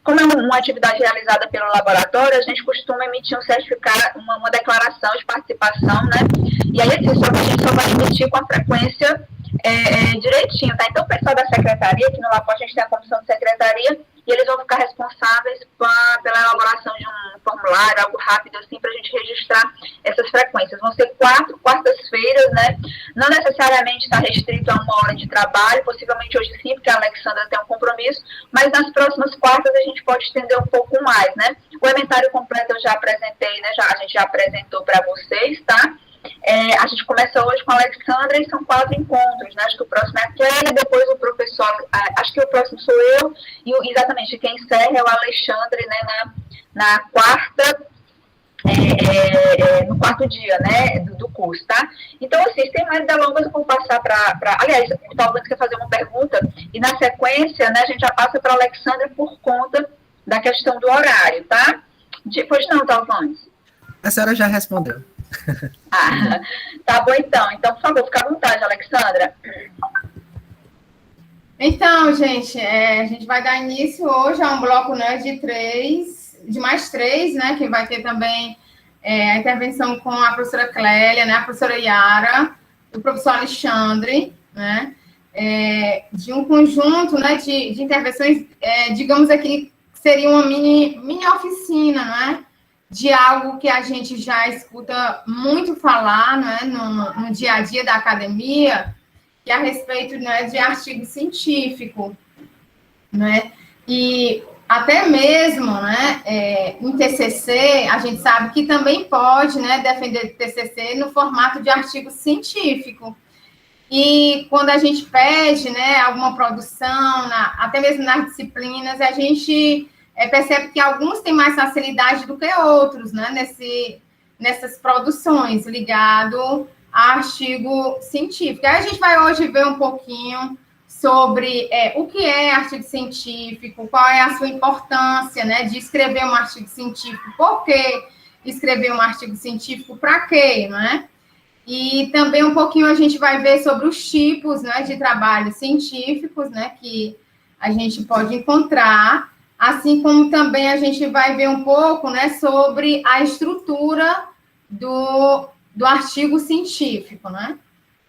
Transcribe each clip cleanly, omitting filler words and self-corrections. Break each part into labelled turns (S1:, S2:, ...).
S1: Como é uma atividade realizada pelo laboratório, a gente costuma emitir um certificado, uma declaração de participação, né? E aí, assim, só que a gente só vai emitir com a frequência direitinho, tá? Então, o pessoal da secretaria, aqui no LAPOT a gente tem a comissão de secretaria, e eles vão ficar responsáveis pela elaboração de um formulário, algo rápido, assim, para a gente registrar essas frequências. Vão ser 4 quartas-feiras, né? Não necessariamente está restrito a uma hora de trabalho, possivelmente hoje sim, porque a Alexandra tem um compromisso, mas nas próximas quartas a gente pode estender um pouco mais, né? O inventário completo eu já apresentei, né? A gente já apresentou para vocês, tá? A gente começa hoje com a Alexandra e são 4 encontros, né? Acho que o próximo é a Kelly, depois o professor, acho que o próximo sou eu, e exatamente quem encerra é o Alexandre, né? Na quarta, no quarto dia, né, do curso, tá? Então, assim, sem mais delongas, eu vou passar para... Aliás, o Talvani quer fazer uma pergunta, e na sequência, né, a gente já passa para a Alexandra por conta da questão do horário, tá? Pois não, Talvani?
S2: A senhora já respondeu.
S1: Tá bom, então. Então, por favor, fica à vontade, Alexandra.
S3: Então, gente, a gente vai dar início hoje a um bloco, né, de mais 3, né, que vai ter também a intervenção com a professora Clélia, né, a professora Yara, o professor Alexandre, né, de um conjunto, né, de intervenções, digamos aqui, seria uma mini oficina, né, de algo que a gente já escuta muito falar, né, no dia a dia da academia, que é a respeito, né, de artigo científico, né, e até mesmo, né, em TCC, a gente sabe que também pode, né, defender TCC no formato de artigo científico. E quando a gente pede, né, alguma produção, até mesmo nas disciplinas, a gente percebe que alguns têm mais facilidade do que outros, né, nessas produções ligado a artigo científico. Aí a gente vai hoje ver um pouquinho sobre o que é artigo científico, qual é a sua importância, né, de escrever um artigo científico, por que escrever um artigo científico, para quê, né? E também um pouquinho a gente vai ver sobre os tipos, né, de trabalhos científicos, né, que a gente pode encontrar, assim como também a gente vai ver um pouco, né, sobre a estrutura do artigo científico, né?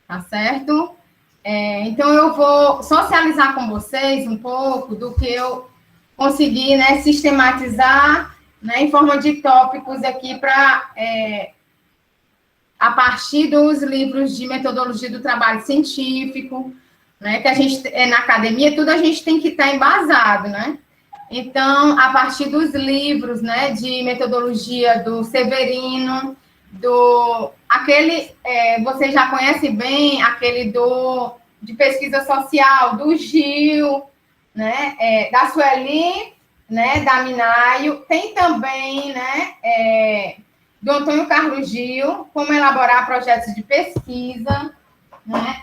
S3: Tá certo? Então, eu vou socializar com vocês um pouco do que eu consegui, né, sistematizar, né, em forma de tópicos aqui para... a partir dos livros de metodologia do trabalho científico, né, que a gente, na academia, tudo a gente tem que estar embasado, né? Então, a partir dos livros, né, de metodologia do Severino, vocês já conhecem bem, aquele de pesquisa social, do Gil, né, da Sueli, né, da Minayo, tem também, né, do Antônio Carlos Gil, como elaborar projetos de pesquisa, né?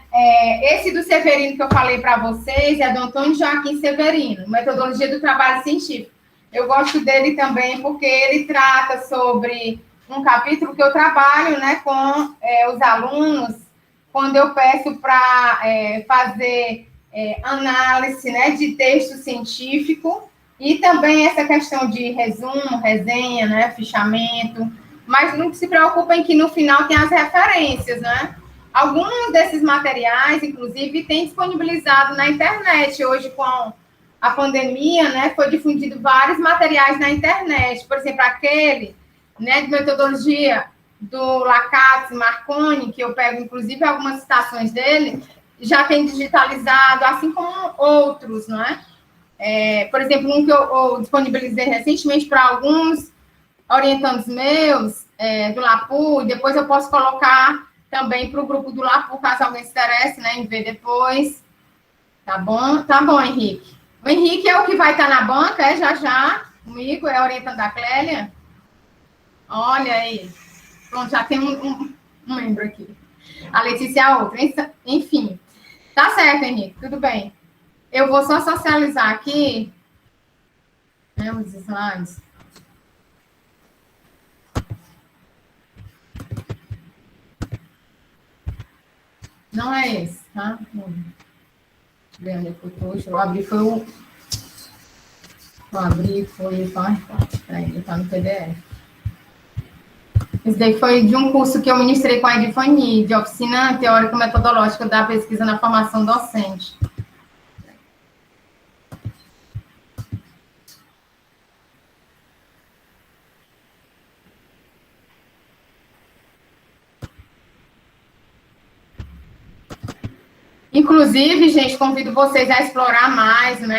S3: Esse do Severino que eu falei para vocês é do Antônio Joaquim Severino, Metodologia do Trabalho Científico. Eu gosto dele também porque ele trata sobre um capítulo que eu trabalho, né, com os alunos, quando eu peço para fazer análise, né, de texto científico, e também essa questão de resumo, resenha, né, fichamento. Mas não se preocupem que no final tem as referências, né? Alguns desses materiais, inclusive, tem disponibilizado na internet. Hoje, com a pandemia, né, foi difundido vários materiais na internet. Por exemplo, aquele, né, de metodologia do Lacaze Marconi, que eu pego, inclusive, algumas citações dele, já tem digitalizado, assim como outros, né? Por exemplo, um que eu disponibilizei recentemente para alguns orientandos meus, do LAPU, e depois eu posso colocar também para o grupo do LAPU, caso alguém se interesse, né, em ver depois. Tá bom? Tá bom, Henrique. O Henrique é o que vai estar na banca, já, comigo, é orientando da Clélia. Olha aí. Pronto, já tem um membro aqui. A Letícia é outra. Enfim. Tá certo, Henrique, tudo bem. Eu vou só socializar aqui, né, os slides. Não é esse, tá? Deixa eu ver onde é que eu tô. Deixa eu abrir, foi o... Vou abrir, foi o PowerPoint. Peraí, ele está no PDF. Esse daí foi de um curso que eu ministrei com a Edifani, de oficina teórico-metodológica da pesquisa na formação docente. Inclusive, gente, convido vocês a explorar mais, né,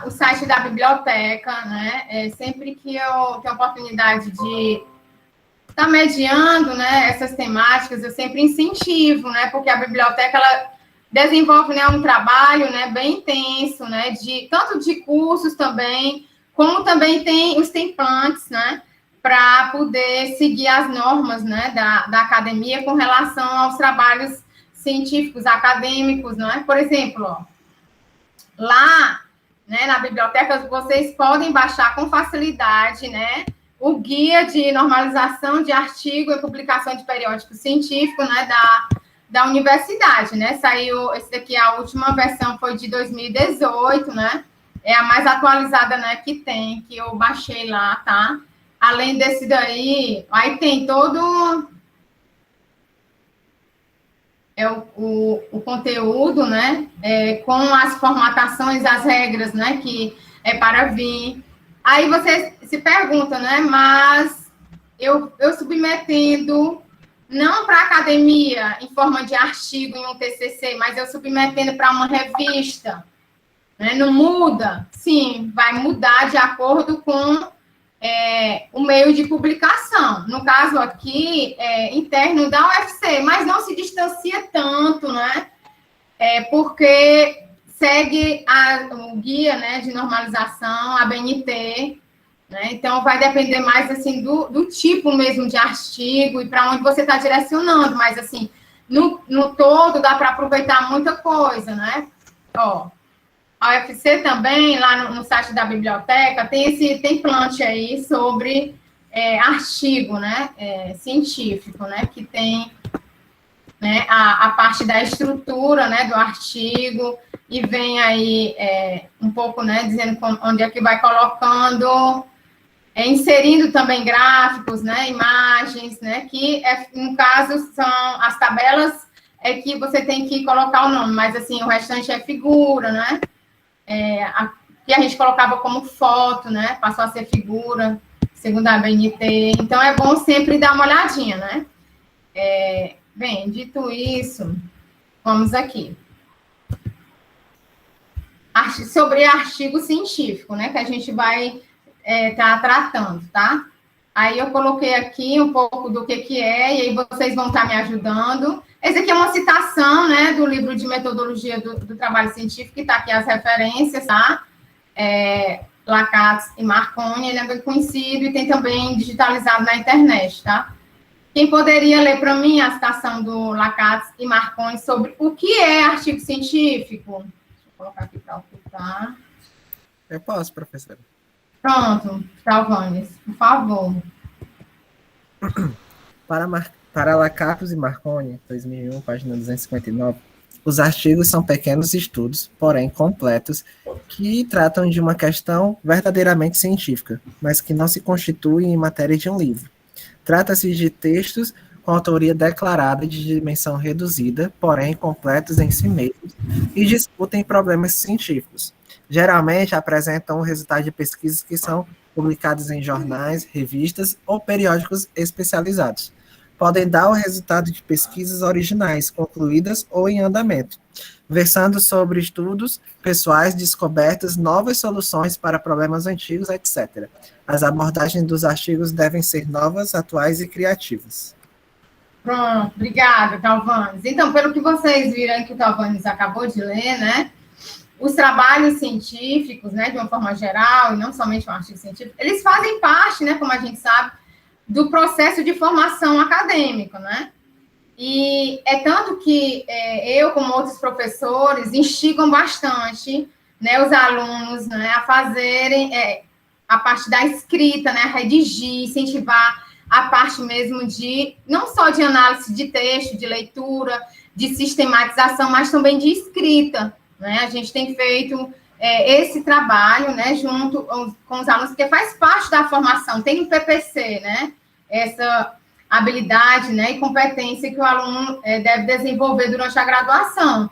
S3: o site da biblioteca, né, sempre que eu tenho a oportunidade de estar mediando, né, essas temáticas, eu sempre incentivo, né, porque a biblioteca, ela desenvolve, né, um trabalho, né, bem intenso, né, tanto de cursos também, como também tem os templantes, né, para poder seguir as normas, né, da academia com relação aos trabalhos científicos, acadêmicos, não é? Por exemplo, ó, lá, né, na biblioteca, vocês podem baixar com facilidade, né, o guia de normalização de artigo e publicação de periódico científico, né, da universidade, né? Saiu, esse daqui, a última versão foi de 2018, né? É a mais atualizada, né, que tem, que eu baixei lá, tá? Além desse daí, aí tem todo o conteúdo, né, com as formatações, as regras, né, que é para vir. Aí você se pergunta, né, mas eu submetendo, não para a academia em forma de artigo em um TCC, mas eu submetendo para uma revista, né, não muda? Sim, vai mudar de acordo com o meio de publicação. No caso aqui, interno da UFC, mas não se distancia tanto, né? Porque segue o guia, né, de normalização, a BNT, né? Então, vai depender mais, assim, do tipo mesmo de artigo e para onde você está direcionando, mas, assim, no todo, dá para aproveitar muita coisa, né? Ó, a UFC também, lá no site da biblioteca, tem esse template aí sobre artigo, né, científico, né, que tem, né, a parte da estrutura, né, do artigo, e vem aí um pouco, né, dizendo onde é que vai colocando, inserindo também gráficos, né, imagens, né, que, no caso, são as tabelas que você tem que colocar o nome, mas, assim, o restante é figura, né, que a gente colocava como foto, né? Passou a ser figura, segundo a BNT. Então, é bom sempre dar uma olhadinha, né? Bem, dito isso, vamos aqui. Sobre artigo científico, né? Que a gente vai estar tratando, tá? Aí eu coloquei aqui um pouco do que é, e aí vocês vão estar me ajudando. Esse aqui é uma citação, né, do livro de metodologia do trabalho científico, que está aqui as referências, tá? Lacatos e Marconi, ele é bem conhecido e tem também digitalizado na internet, tá? Quem poderia ler para mim a citação do Lacatos e Marconi sobre o que é artigo científico? Deixa eu colocar aqui para ocultar.
S2: Eu posso, professora.
S3: Pronto, Salvanes, por favor.
S2: Para Lacatos e Marconi, 2001, página 259, os artigos são pequenos estudos, porém completos, que tratam de uma questão verdadeiramente científica, mas que não se constituem em matéria de um livro. Trata-se de textos com autoria declarada de dimensão reduzida, porém completos em si mesmos, e discutem problemas científicos. Geralmente apresentam o resultado de pesquisas que são publicadas em jornais, revistas ou periódicos especializados. Podem dar o resultado de pesquisas originais, concluídas ou em andamento, versando sobre estudos pessoais, descobertas, novas soluções para problemas antigos, etc. As abordagens dos artigos devem ser novas, atuais e criativas.
S3: Pronto, obrigada, Calvanes. Então, pelo que vocês viram que o Calvanes acabou de ler, né? Os trabalhos científicos, né, de uma forma geral, e não somente um artigo científico, eles fazem parte, né, como a gente sabe, do processo de formação acadêmico, né? E é tanto que eu, como outros professores, instigam bastante, né, os alunos, né, a fazerem a parte da escrita, né, a redigir, incentivar a parte mesmo de, não só de análise de texto, de leitura, de sistematização, mas também de escrita, né? A gente tem feito esse trabalho, né, junto com os alunos, porque faz parte da formação, tem o PPC, né, essa habilidade, né, e competência que o aluno deve desenvolver durante a graduação.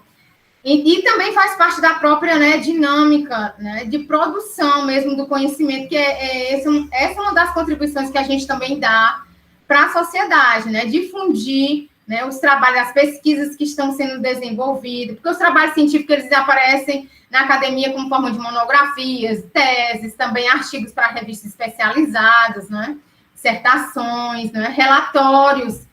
S3: E também faz parte da própria, né, dinâmica, né, de produção mesmo do conhecimento, que essa é uma das contribuições que a gente também dá para a sociedade, né, difundir, né, os trabalhos, as pesquisas que estão sendo desenvolvidas, porque os trabalhos científicos, eles aparecem na academia como forma de monografias, teses, também artigos para revistas especializadas, né, dissertações, né, relatórios,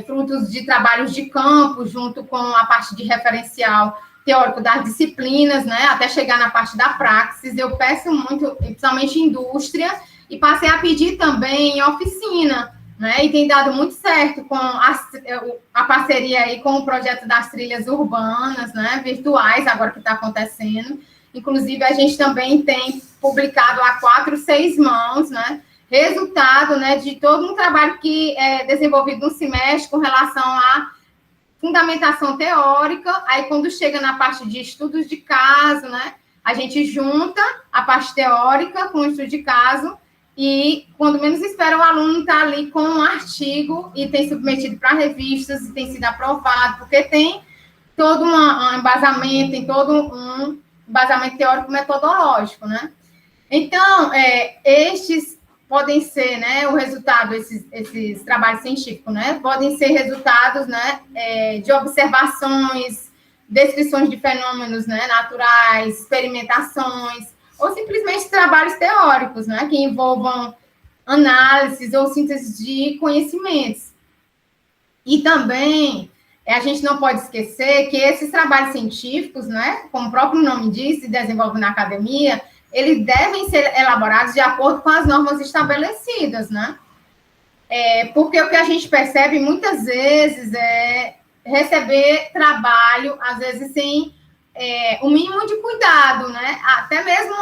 S3: frutos de trabalhos de campo, junto com a parte de referencial teórico das disciplinas, né, até chegar na parte da praxis. Eu peço muito, principalmente indústria, e passei a pedir também em oficina, né, e tem dado muito certo com a parceria aí com o projeto das trilhas urbanas, né, virtuais, agora que está acontecendo. Inclusive, a gente também tem publicado a 4, 6 mãos, né, resultado, né, de todo um trabalho que é desenvolvido no semestre com relação à fundamentação teórica. Aí, quando chega na parte de estudos de caso, né, a gente junta a parte teórica com o estudo de caso e, quando menos espera, o aluno está ali com um artigo e tem submetido para revistas e tem sido aprovado, porque tem todo um embasamento, tem todo um embasamento teórico metodológico, né? Então, estes podem ser, né, o resultado, esses trabalhos científicos, né, podem ser resultados, né, de observações, descrições de fenômenos, né, naturais, experimentações, ou simplesmente trabalhos teóricos, né, que envolvam análises ou síntese de conhecimentos. E também, a gente não pode esquecer que esses trabalhos científicos, né, como o próprio nome diz, se desenvolvem na academia, eles devem ser elaborados de acordo com as normas estabelecidas, né? Porque o que a gente percebe muitas vezes é receber trabalho, às vezes, sem o mínimo de cuidado, né? Até mesmo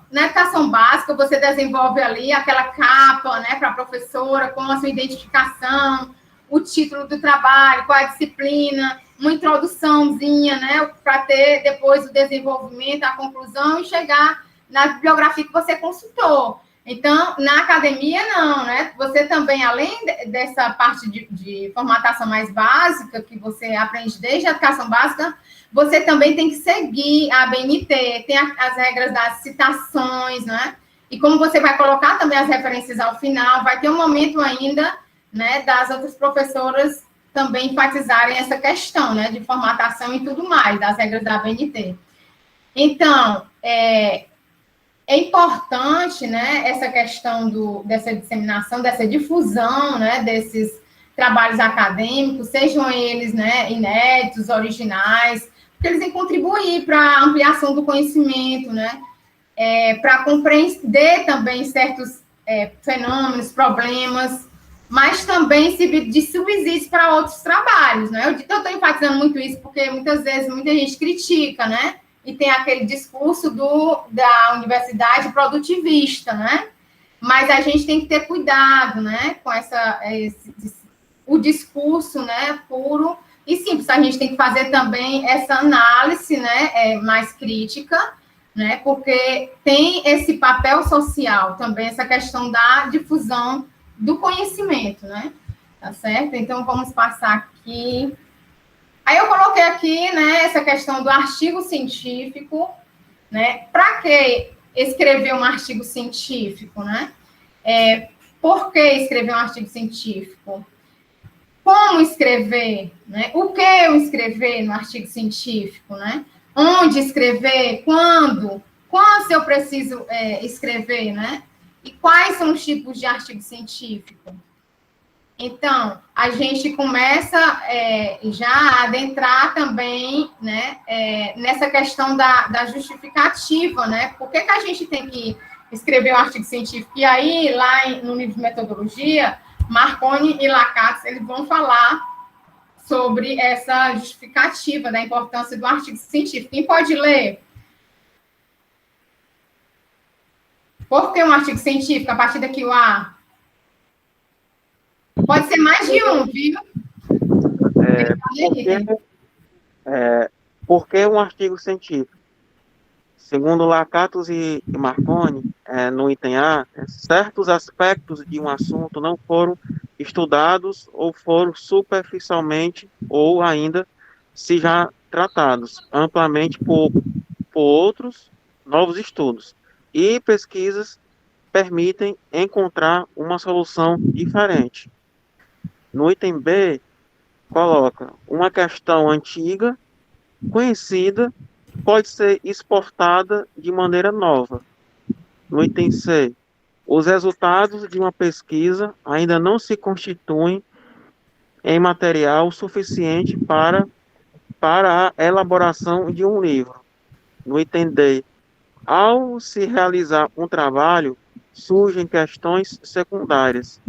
S3: na educação básica, você desenvolve ali aquela capa, né, para a professora, com a sua identificação, o título do trabalho, qual a disciplina, uma introduçãozinha, né, para ter depois o desenvolvimento, a conclusão e chegar na bibliografia que você consultou. Então, na academia, não, né? Você também, além dessa parte de formatação mais básica, que você aprende desde a educação básica, você também tem que seguir a ABNT, tem as regras das citações, né? E como você vai colocar também as referências ao final, vai ter um momento ainda, né, das outras professoras também enfatizarem essa questão, né, de formatação e tudo mais, das regras da ABNT. Então, é importante, né, essa questão dessa disseminação, dessa difusão, né, desses trabalhos acadêmicos, sejam eles, né, inéditos, originais, porque eles têm que contribuir para a ampliação do conhecimento, né, para compreender também certos fenômenos, problemas, mas também servir de subsídios para outros trabalhos, né? Eu estou enfatizando muito isso porque muitas vezes muita gente critica, né? E tem aquele discurso da universidade produtivista, né? Mas a gente tem que ter cuidado, né? Com o discurso, né? Puro e simples. A gente tem que fazer também essa análise, né? Mais crítica, né? Porque tem esse papel social também, essa questão da difusão do conhecimento, né? Tá certo? Então, vamos passar aqui. Aí eu coloquei aqui, né, essa questão do artigo científico, né? Para que escrever um artigo científico, né? Por que escrever um artigo científico? Como escrever, né? O que eu escrever no artigo científico, né? Onde escrever, quando eu preciso escrever, né? E quais são os tipos de artigo científico? Então, a gente começa já a adentrar também, né, nessa questão da justificativa, né? Por que a gente tem que escrever um artigo científico? E aí, lá no livro de metodologia, Marconi e Lacatus, eles vão falar sobre essa justificativa da importância do artigo científico. Quem pode ler? Por que um artigo científico? A partir daqui o A. Pode ser mais de um, viu?
S4: Por que um artigo científico? Segundo Lakatos e Marconi, no item A, certos aspectos de um assunto não foram estudados ou foram superficialmente ou ainda se já tratados amplamente por outros novos estudos e pesquisas permitem encontrar uma solução diferente. No item B, coloca uma questão antiga, conhecida, pode ser exportada de maneira nova. No item C, os resultados de uma pesquisa ainda não se constituem em material suficiente para a elaboração de um livro. No item D, ao se realizar um trabalho, surgem questões secundárias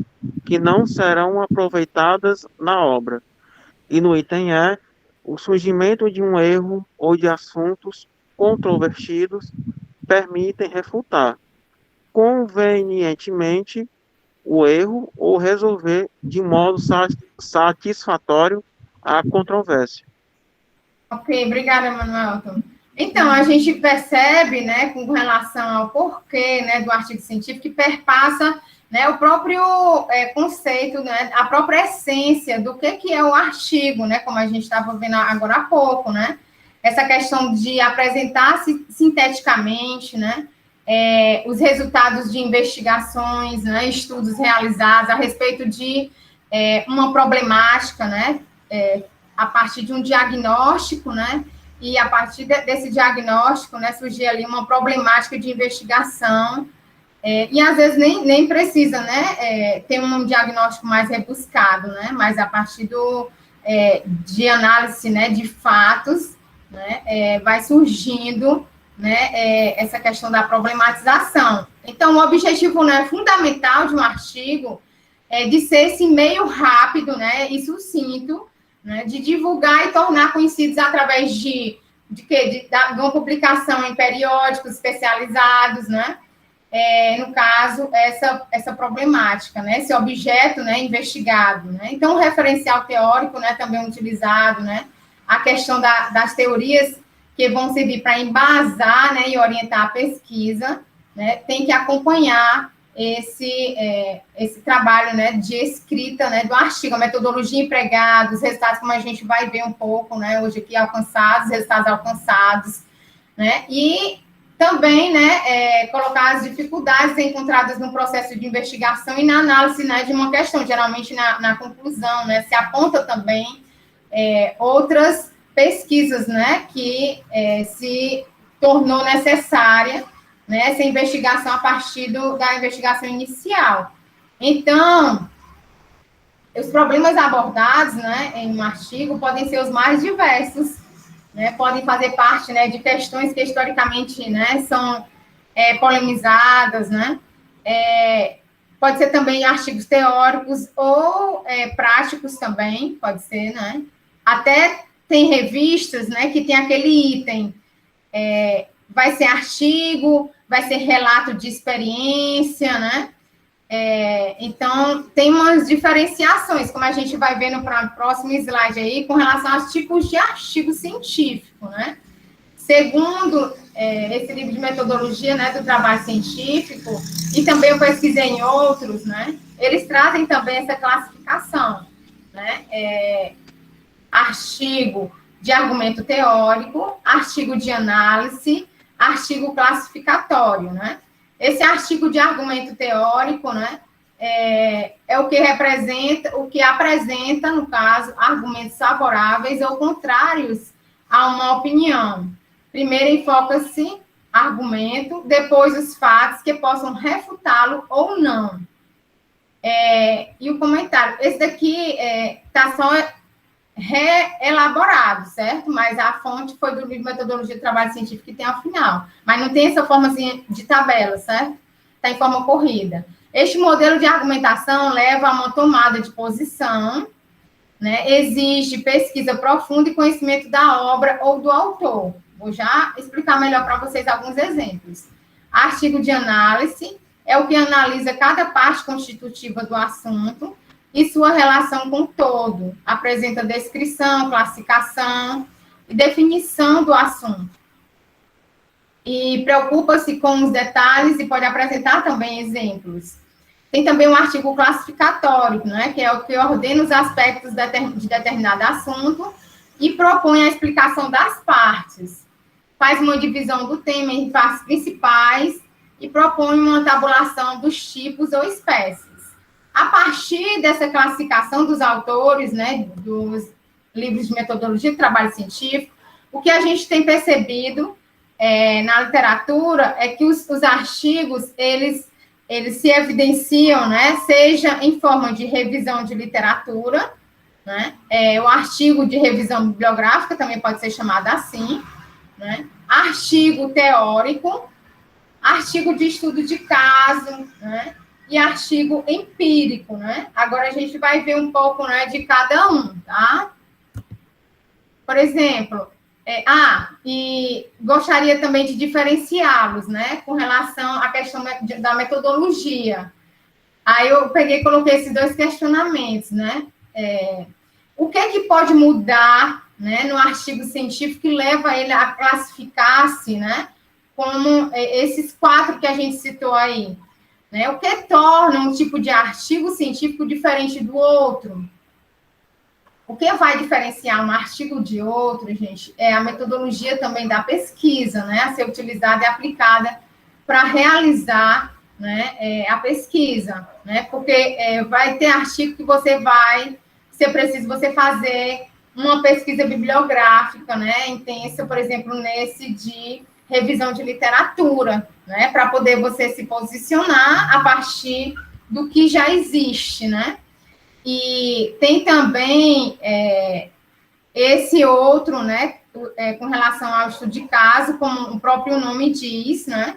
S4: que não serão aproveitadas na obra. E no item E, o surgimento de um erro ou de assuntos controvertidos permitem refutar convenientemente o erro ou resolver de modo satisfatório a controvérsia.
S3: Ok, obrigada, Manuelton. Então, a gente percebe, né, com relação ao porquê, né, do artigo científico, que perpassa, né, o próprio conceito, né, a própria essência do que é o artigo, né, como a gente estava vendo agora há pouco, né, essa questão de apresentar-se sinteticamente, né, os resultados de investigações, né, estudos realizados a respeito de uma problemática, né, a partir de um diagnóstico, né, e a partir desse diagnóstico, né, surgir ali uma problemática de investigação, e às vezes nem precisa, né, ter um diagnóstico mais rebuscado, né, mas a partir de análise, né, de fatos, né, vai surgindo, né, essa questão da problematização. Então, o objetivo, né, fundamental de um artigo é de ser esse meio rápido, né, e sucinto, né, de divulgar e tornar conhecidos através de uma publicação em periódicos especializados, né, no caso, essa problemática, né, esse objeto, né, investigado, né. Então, o referencial teórico, né, também utilizado, né, a questão das teorias que vão servir para embasar, né, e orientar a pesquisa, né, tem que acompanhar esse trabalho, né, de escrita, né, do artigo, a metodologia empregada, os resultados, como a gente vai ver um pouco, né, hoje aqui resultados alcançados, né, e também, né, colocar as dificuldades encontradas no processo de investigação e na análise, né, de uma questão, geralmente na conclusão, né, se aponta também outras pesquisas, né, que se tornou necessária, né, essa investigação a partir da investigação inicial. Então, os problemas abordados, né, em um artigo podem ser os mais diversos, né, podem fazer parte, né, de questões que historicamente, né, são polemizadas, né, pode ser também artigos teóricos ou práticos também, pode ser, né, até tem revistas, né, que tem aquele item, vai ser artigo, vai ser relato de experiência, né? Então, tem umas diferenciações, como a gente vai ver no próximo slide aí, com relação aos tipos de artigo científico, né? Segundo esse livro de metodologia, né, do trabalho científico, e também eu pesquisei em outros, né? Eles trazem também essa classificação, né? Artigo de argumento teórico, artigo de análise, artigo classificatório, né? Esse artigo de argumento teórico, né, é o que apresenta, no caso, argumentos favoráveis ou contrários a uma opinião. Primeiro enfoca-se argumento, depois os fatos que possam refutá-lo ou não. E o comentário, esse daqui está só reelaborado, certo? Mas a fonte foi do livro de metodologia de trabalho científico que tem ao final. Mas não tem essa forma assim, de tabela, certo? Está em forma corrida. Este modelo de argumentação leva a uma tomada de posição, né? Exige pesquisa profunda e conhecimento da obra ou do autor. Vou já explicar melhor para vocês alguns exemplos. Artigo de análise é o que analisa cada parte constitutiva do assunto e sua relação com o todo. Apresenta descrição, classificação e definição do assunto. e preocupa-se com os detalhes e pode apresentar também exemplos. Tem também um artigo classificatório, né, que é o que ordena os aspectos de determinado assunto e propõe a explicação das partes. Faz uma divisão do tema em partes principais e propõe uma tabulação dos tipos ou espécies. A partir dessa classificação dos autores, né, dos livros de metodologia de trabalho científico, o que a gente tem percebido na literatura é que os artigos, eles se evidenciam, né, seja em forma de revisão de literatura, né, o artigo de revisão bibliográfica também pode ser chamado assim, né, artigo teórico, artigo de estudo de caso, né, e artigo empírico, né. Agora a gente vai ver um pouco, né, de cada um, tá? Por exemplo, e gostaria também de diferenciá-los, né, com relação à questão da metodologia. Aí eu peguei e coloquei esses dois questionamentos, né? O que pode mudar, né, no artigo científico que leva ele a classificar-se, né, como esses 4 que a gente citou aí, né? O que torna um tipo de artigo científico diferente do outro? O que vai diferenciar um artigo de outro, gente, é a metodologia também da pesquisa, né, a ser utilizada e aplicada para realizar, né, a pesquisa, né, porque vai ter artigo que você vai ser preciso você fazer uma pesquisa bibliográfica, né, intensa, por exemplo, nesse de revisão de literatura, né, para poder você se posicionar a partir do que já existe, né. E tem também esse outro, né, com relação ao estudo de caso, como o próprio nome diz, né,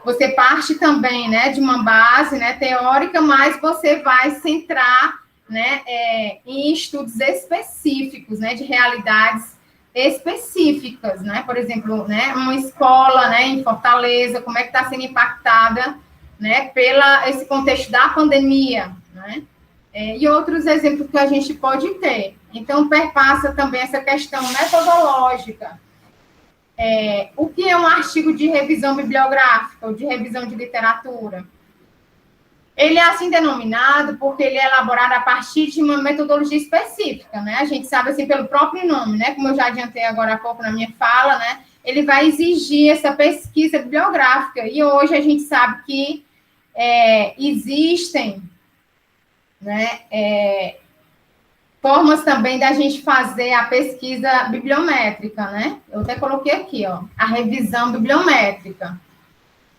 S3: você parte também, né, de uma base, né, teórica, mas você vai centrar, né, em estudos específicos, né, de realidades específicas, né, por exemplo, né, uma escola, né, em Fortaleza, como é que está sendo impactada, né, esse contexto da pandemia, né, e outros exemplos que a gente pode ter. Então, perpassa também essa questão metodológica. O que é um artigo de revisão bibliográfica ou de revisão de literatura? Ele é assim denominado porque ele é elaborado a partir de uma metodologia específica, né? A gente sabe, assim, pelo próprio nome, né? Como eu já adiantei agora há pouco na minha fala, né? Ele vai exigir essa pesquisa bibliográfica. E hoje a gente sabe que existem, né, formas também da gente fazer a pesquisa bibliométrica, né? Eu até coloquei aqui, ó, a revisão bibliométrica.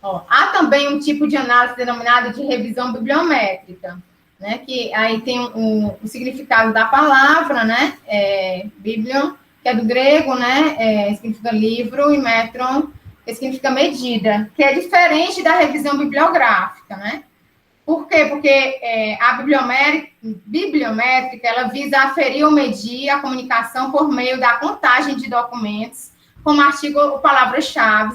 S3: Há também um tipo de análise denominado de revisão bibliométrica, né? Que aí tem o significado da palavra, né? Biblion, que é do grego, né? Significa livro, e metron, que significa medida, que é diferente da revisão bibliográfica, né? Por quê? Porque a bibliométrica, ela visa aferir ou medir a comunicação por meio da contagem de documentos, como artigo ou palavras-chave,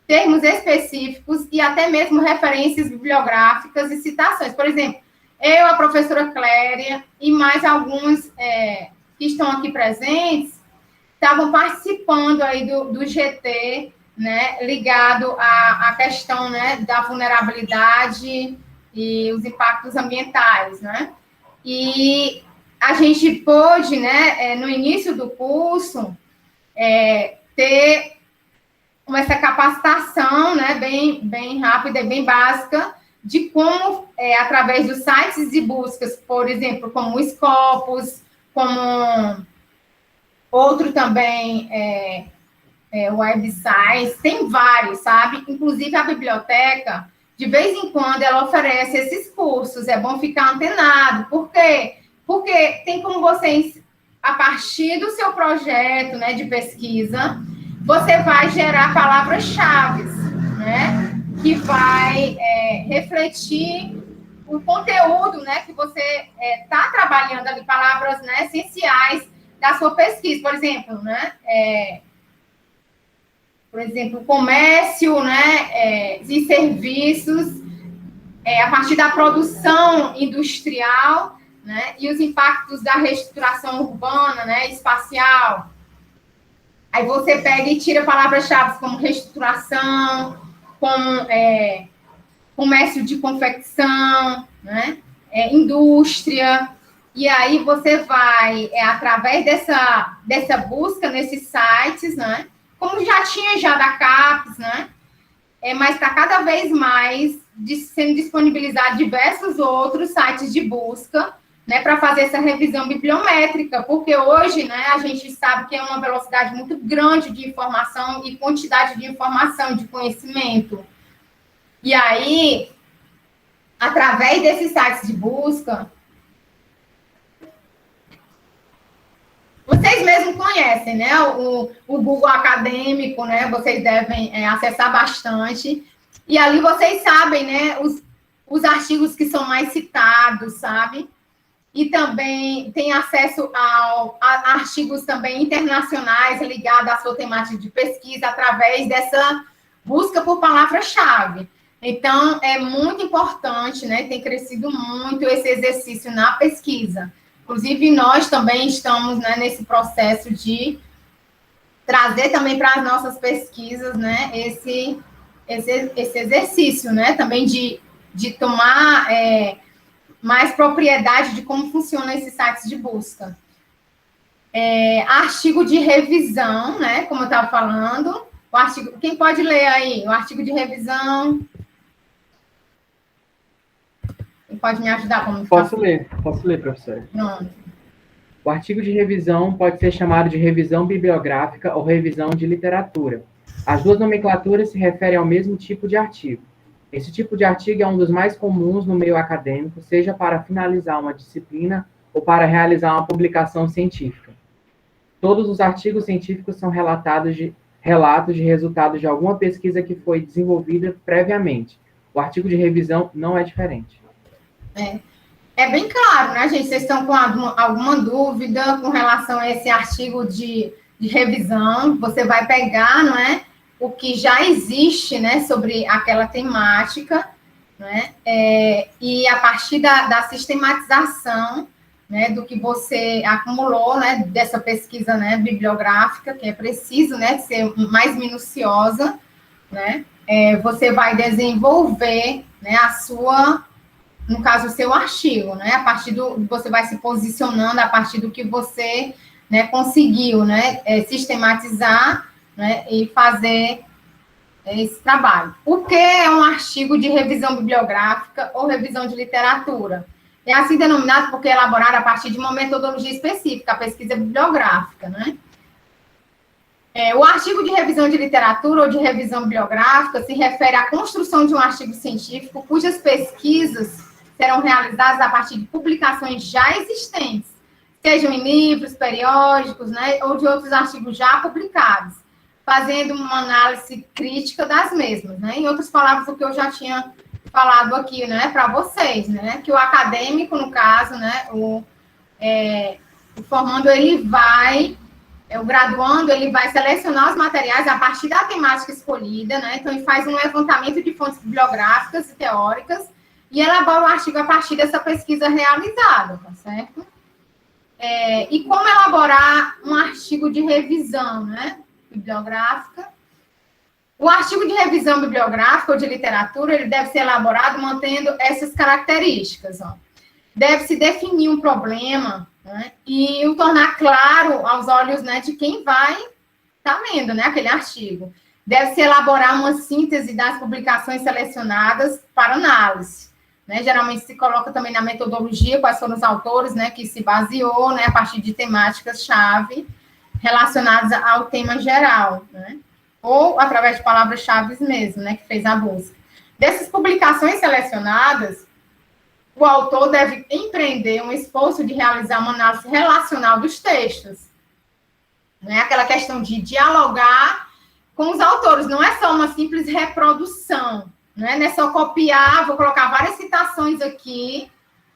S3: termos específicos e até mesmo referências bibliográficas e citações. Por exemplo, eu, a professora Cléria e mais alguns que estão aqui presentes, estavam participando aí do GT, né, ligado à questão, né, da vulnerabilidade e os impactos ambientais, né? E a gente pôde, né, no início do curso, ter essa capacitação, né, bem rápida e bem básica, de como, através dos sites de buscas, por exemplo, como o Scopus, como outro também, websites, tem vários, sabe? Inclusive a biblioteca, de vez em quando, ela oferece esses cursos, é bom ficar antenado. Por quê? Porque tem como vocês, a partir do seu projeto, né, de pesquisa, você vai gerar palavras-chave, né, que vai refletir o conteúdo, né, que você está trabalhando ali, palavras, né, essenciais da sua pesquisa. Por exemplo, né, comércio, né, e serviços, a partir da produção industrial, né, e os impactos da reestruturação urbana, né, espacial. Aí você pega e tira palavras-chave como reestruturação, como comércio de confecção, né? Indústria. E aí você vai, através dessa busca nesses sites, né? Como já tinha já da CAPES, né? Mas está cada vez mais sendo disponibilizado diversos outros sites de busca, né, para fazer essa revisão bibliométrica, porque hoje, né, a gente sabe que é uma velocidade muito grande de informação e quantidade de informação, de conhecimento. E aí, através desses sites de busca, vocês mesmos conhecem, né, o Google Acadêmico, né, vocês devem acessar bastante, e ali vocês sabem, né, os artigos que são mais citados, sabe? E também tem acesso a artigos também internacionais ligados à sua temática de pesquisa através dessa busca por palavra-chave. Então, é muito importante, né? Tem crescido muito esse exercício na pesquisa. Inclusive, nós também estamos, né, nesse processo de trazer também para as nossas pesquisas, né, esse exercício, né? Também de tomar... mais propriedade de como funcionam esses sites de busca. Artigo de revisão, né? Como eu estava falando. O artigo, quem pode ler aí? O artigo de revisão. Quem pode me ajudar?
S5: Posso ler, professora.
S3: Pronto.
S5: O artigo de revisão pode ser chamado de revisão bibliográfica ou revisão de literatura. As duas nomenclaturas se referem ao mesmo tipo de artigo. Esse tipo de artigo é um dos mais comuns no meio acadêmico, seja para finalizar uma disciplina ou para realizar uma publicação científica. Todos os artigos científicos são relatos de resultados de alguma pesquisa que foi desenvolvida previamente. O artigo de revisão não é diferente.
S3: É bem claro, né, gente? Vocês estão com alguma dúvida com relação a esse artigo de revisão? Você vai pegar, não é? O que já existe, né, sobre aquela temática, né, e a partir da sistematização, né, do que você acumulou, né, dessa pesquisa, né, bibliográfica, que é preciso, né, ser mais minuciosa, né, você vai desenvolver, né, no caso, o seu artigo, né, a partir você vai se posicionando a partir do que você, né, conseguiu, né, sistematizar, né, e fazer esse trabalho. Por que é um artigo de revisão bibliográfica ou revisão de literatura? É assim denominado porque é elaborado a partir de uma metodologia específica, a pesquisa bibliográfica, né? O artigo de revisão de literatura ou de revisão bibliográfica se refere à construção de um artigo científico cujas pesquisas serão realizadas a partir de publicações já existentes, sejam em livros, periódicos, né, ou de outros artigos já publicados, fazendo uma análise crítica das mesmas, né? Em outras palavras, o que eu já tinha falado aqui, né, para vocês, né, que o acadêmico, no caso, né, o formando, o graduando, ele vai selecionar os materiais a partir da temática escolhida, né? Então, ele faz um levantamento de fontes bibliográficas e teóricas e elabora um artigo a partir dessa pesquisa realizada, tá certo? E como elaborar um artigo de revisão, né, bibliográfica? O artigo de revisão bibliográfica ou de literatura, ele deve ser elaborado mantendo essas características, ó. Deve-se definir um problema, né, e o tornar claro aos olhos, né, de quem vai estar lendo, né, aquele artigo. Deve-se elaborar uma síntese das publicações selecionadas para análise, né? Geralmente se coloca também na metodologia quais foram os autores, né, que se baseou, né, a partir de temáticas-chave relacionadas ao tema geral, né? Ou através de palavras-chave mesmo, né, que fez a busca. Dessas publicações selecionadas, o autor deve empreender um esforço de realizar uma análise relacional dos textos, né? Aquela questão de dialogar com os autores, não é só uma simples reprodução, né? Não é só copiar, vou colocar várias citações aqui,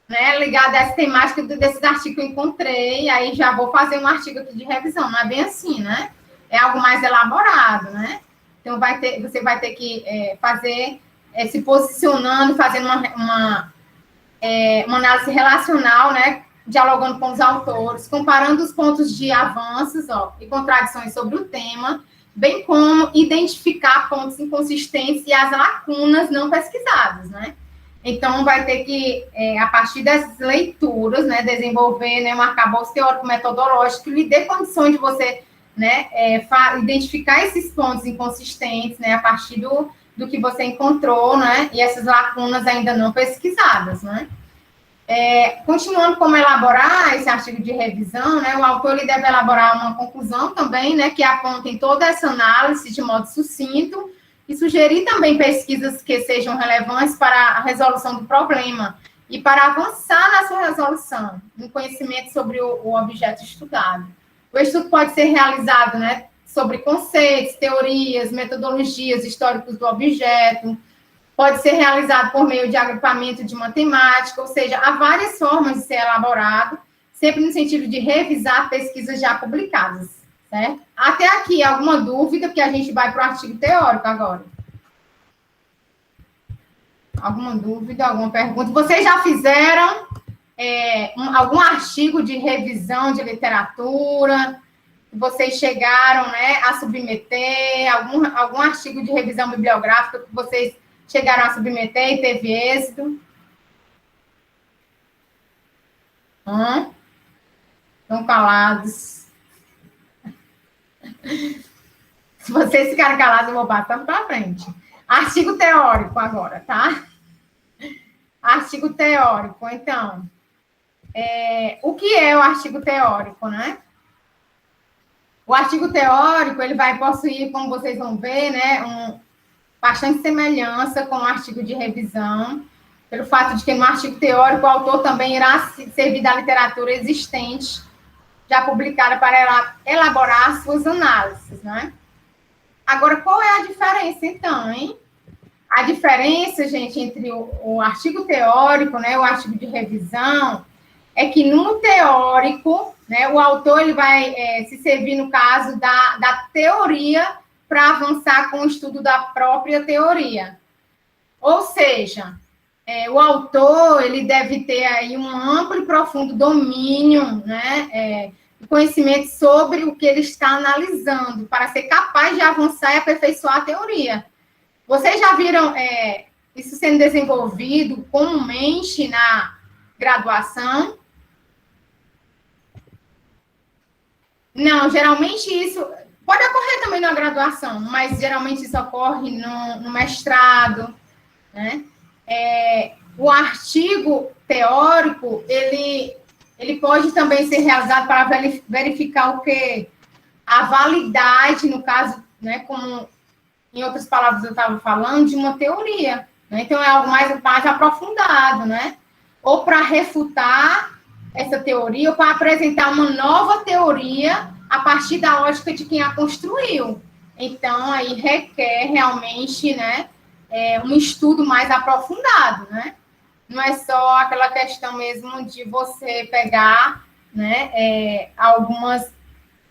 S3: né, ligada a essa temática desses artigos que eu encontrei, aí já vou fazer um artigo aqui de revisão, não é bem assim, né? É algo mais elaborado, né? Então, você vai ter que fazer, se posicionando, fazendo uma análise relacional, né, dialogando com os autores, comparando os pontos de avanços e contradições sobre o tema, bem como identificar pontos inconsistentes e as lacunas não pesquisadas, né? Então, vai ter que, a partir dessas leituras, né, desenvolver, né, um arcabouço teórico-metodológico que lhe dê condições de você, né, identificar esses pontos inconsistentes, né, a partir do que você encontrou, né, e essas lacunas ainda não pesquisadas, né. Continuando como elaborar esse artigo de revisão, né, o autor ele deve elaborar uma conclusão também, né, que apontem toda essa análise de modo sucinto, e sugerir também pesquisas que sejam relevantes para a resolução do problema e para avançar na sua resolução, no conhecimento sobre o objeto estudado. O estudo pode ser realizado, né, sobre conceitos, teorias, metodologias históricos do objeto, pode ser realizado por meio de agrupamento de matemática, ou seja, há várias formas de ser elaborado, sempre no sentido de revisar pesquisas já publicadas. Certo? Até aqui, alguma dúvida, porque a gente vai para o artigo teórico agora. Alguma dúvida, alguma pergunta? Vocês já fizeram algum artigo de revisão de literatura? Vocês chegaram, né, a submeter? Algum artigo de revisão bibliográfica que vocês chegaram a submeter e teve êxito? Estão calados. Se vocês ficarem calados, eu vou passando para frente. Artigo teórico agora, tá? Artigo teórico, então. O que é o artigo teórico, né? O artigo teórico, ele vai possuir, como vocês vão ver, né, bastante semelhança com o artigo de revisão, pelo fato de que no artigo teórico o autor também irá servir da literatura existente, já publicada para elaborar suas análises, né? Agora, qual é a diferença, então, hein? A diferença, gente, entre o artigo teórico, né, o artigo de revisão, é que no teórico, né, o autor ele vai se servir, no caso, da teoria para avançar com o estudo da própria teoria. Ou seja, o autor ele deve ter aí um amplo e profundo domínio, né, conhecimento sobre o que ele está analisando, para ser capaz de avançar e aperfeiçoar a teoria. Vocês já viram isso sendo desenvolvido comumente na graduação? Não, geralmente isso pode ocorrer também na graduação, mas geralmente isso ocorre no mestrado, né? O artigo teórico, ele pode também ser realizado para verificar o quê? A validade, no caso, né, como em outras palavras eu estava falando, de uma teoria, né? Então é algo mais aprofundado, né? Ou para refutar essa teoria, ou para apresentar uma nova teoria a partir da lógica de quem a construiu. Então, aí requer realmente, né, um estudo mais aprofundado, né? Não é só aquela questão mesmo de você pegar, né, algumas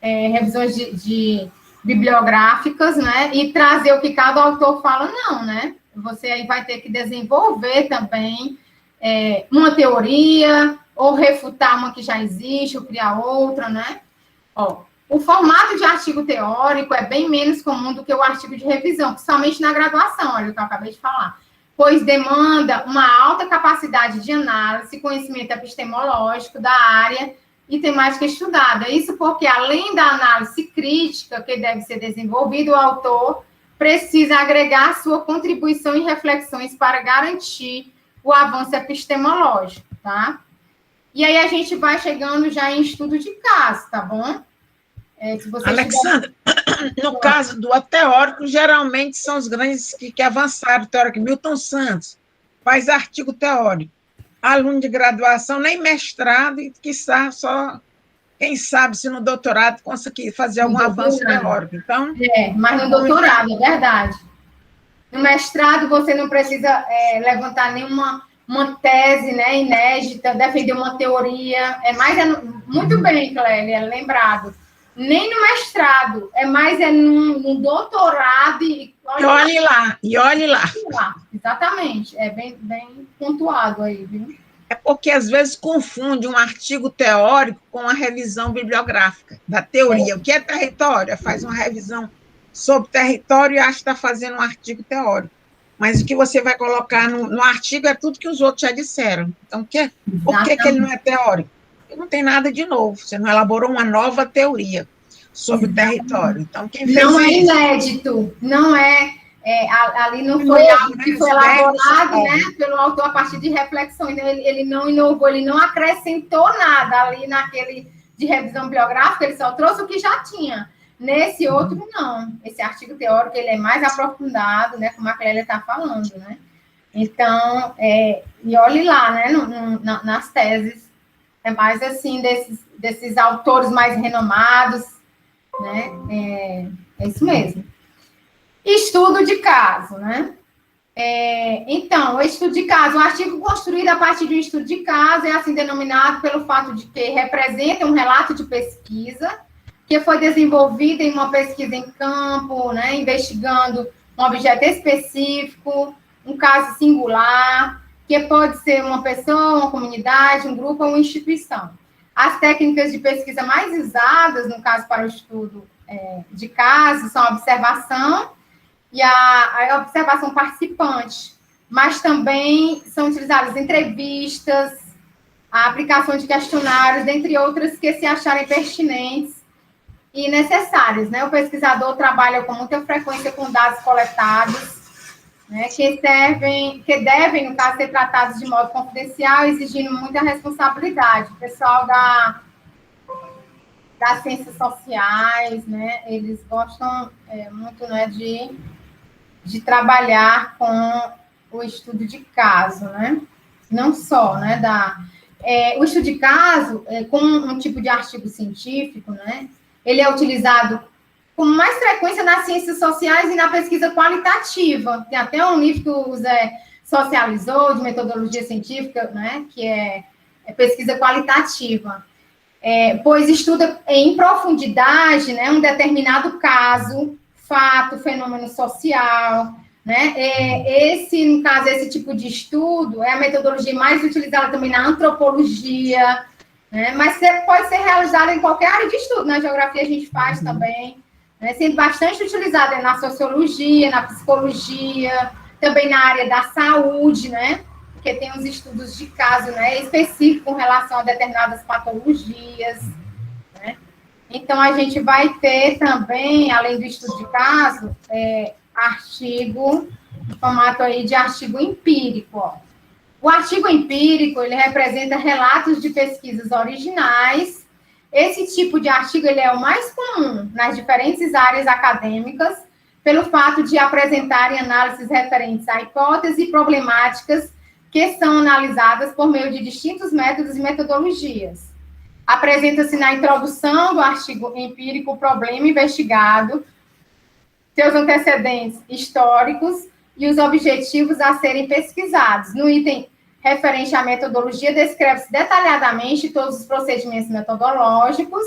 S3: revisões de bibliográficas, né, e trazer o que cada autor fala, não, né? Você aí vai ter que desenvolver também uma teoria, ou refutar uma que já existe, ou criar outra, né? O formato de artigo teórico é bem menos comum do que o artigo de revisão, principalmente na graduação, olha o que eu acabei de falar, pois demanda uma alta capacidade de análise, conhecimento epistemológico da área e temática estudada. Isso porque, além da análise crítica que deve ser desenvolvida, o autor precisa agregar sua contribuição e reflexões para garantir o avanço epistemológico, tá? E aí a gente vai chegando já em estudo de caso, tá bom?
S6: Alexandra, no caso do teórico, geralmente são os grandes que avançaram teórico. Milton Santos faz artigo teórico. Aluno de graduação, nem mestrado, e quiçá só, quem sabe, se no doutorado conseguir fazer algum avanço teórico. Então,
S3: mas no doutorado, é verdade. No mestrado, você não precisa levantar nenhuma tese, né, inédita, defender uma teoria. Muito bem, Clélia, lembrado. Nem no mestrado, mais no doutorado. E olhe lá. Exatamente, bem pontuado aí, viu?
S6: É porque, às vezes, confunde um artigo teórico com a revisão bibliográfica da teoria. O que é território? Faz uma revisão sobre território e acha que está fazendo um artigo teórico. Mas o que você vai colocar no artigo é tudo que os outros já disseram. Então, por que ele não é teórico? Porque não tem nada de novo. Você não elaborou uma nova teoria sobre o território. Então, quem fez
S3: não é
S6: isso?
S3: Inédito, não ali não foi algo que foi elaborado, né, pelo autor a partir de reflexões. Ele não inovou, ele não acrescentou nada ali naquele de revisão bibliográfica, ele só trouxe o que já tinha. Nesse outro, não. Esse artigo teórico, ele é mais aprofundado, né, como a Clélia está falando, né? Então, e olhe lá, né, nas teses, é mais assim, desses autores mais renomados, né? É isso mesmo. Estudo de caso, né? Então, o estudo de caso, um artigo construído a partir de um estudo de caso é assim denominado pelo fato de que representa um relato de pesquisa que foi desenvolvido em uma pesquisa em campo, né? Investigando um objeto específico, um caso singular, que pode ser uma pessoa, uma comunidade, um grupo ou uma instituição. As técnicas de pesquisa mais usadas, no caso, para o estudo de caso, são a observação e a observação participante, mas também são utilizadas entrevistas, a aplicação de questionários, dentre outras que se acharem pertinentes e necessárias, né? O pesquisador trabalha com muita frequência com dados coletados, né, que devem, no caso, ser tratados de modo confidencial, exigindo muita responsabilidade. O pessoal das ciências sociais, né, eles gostam muito, né, de trabalhar com o estudo de caso, né? Não só, né, o estudo de caso, como um tipo de artigo científico, né, ele é utilizado com mais frequência nas ciências sociais e na pesquisa qualitativa. Tem até um livro que o Zé socializou, de metodologia científica, né, que é pesquisa qualitativa. Pois estuda em profundidade, né, um determinado caso, fato, fenômeno social, né? No caso, esse tipo de estudo é a metodologia mais utilizada também na antropologia, né? Mas pode ser realizada em qualquer área de estudo. Na geografia a gente faz também, né? Sendo bastante utilizada na sociologia, na psicologia, também na área da saúde, né? Porque tem uns estudos de caso, né, específicos com relação a determinadas patologias, né? Então, a gente vai ter também, além do estudo de caso, artigo, em formato aí de artigo empírico, ó. O artigo empírico, ele representa relatos de pesquisas originais. Esse tipo de artigo, ele é o mais comum nas diferentes áreas acadêmicas, pelo fato de apresentarem análises referentes a hipóteses e problemáticas que são analisadas por meio de distintos métodos e metodologias. Apresenta-se na introdução do artigo empírico o problema investigado, seus antecedentes históricos e os objetivos a serem pesquisados. No item referente à metodologia, descreve-se detalhadamente todos os procedimentos metodológicos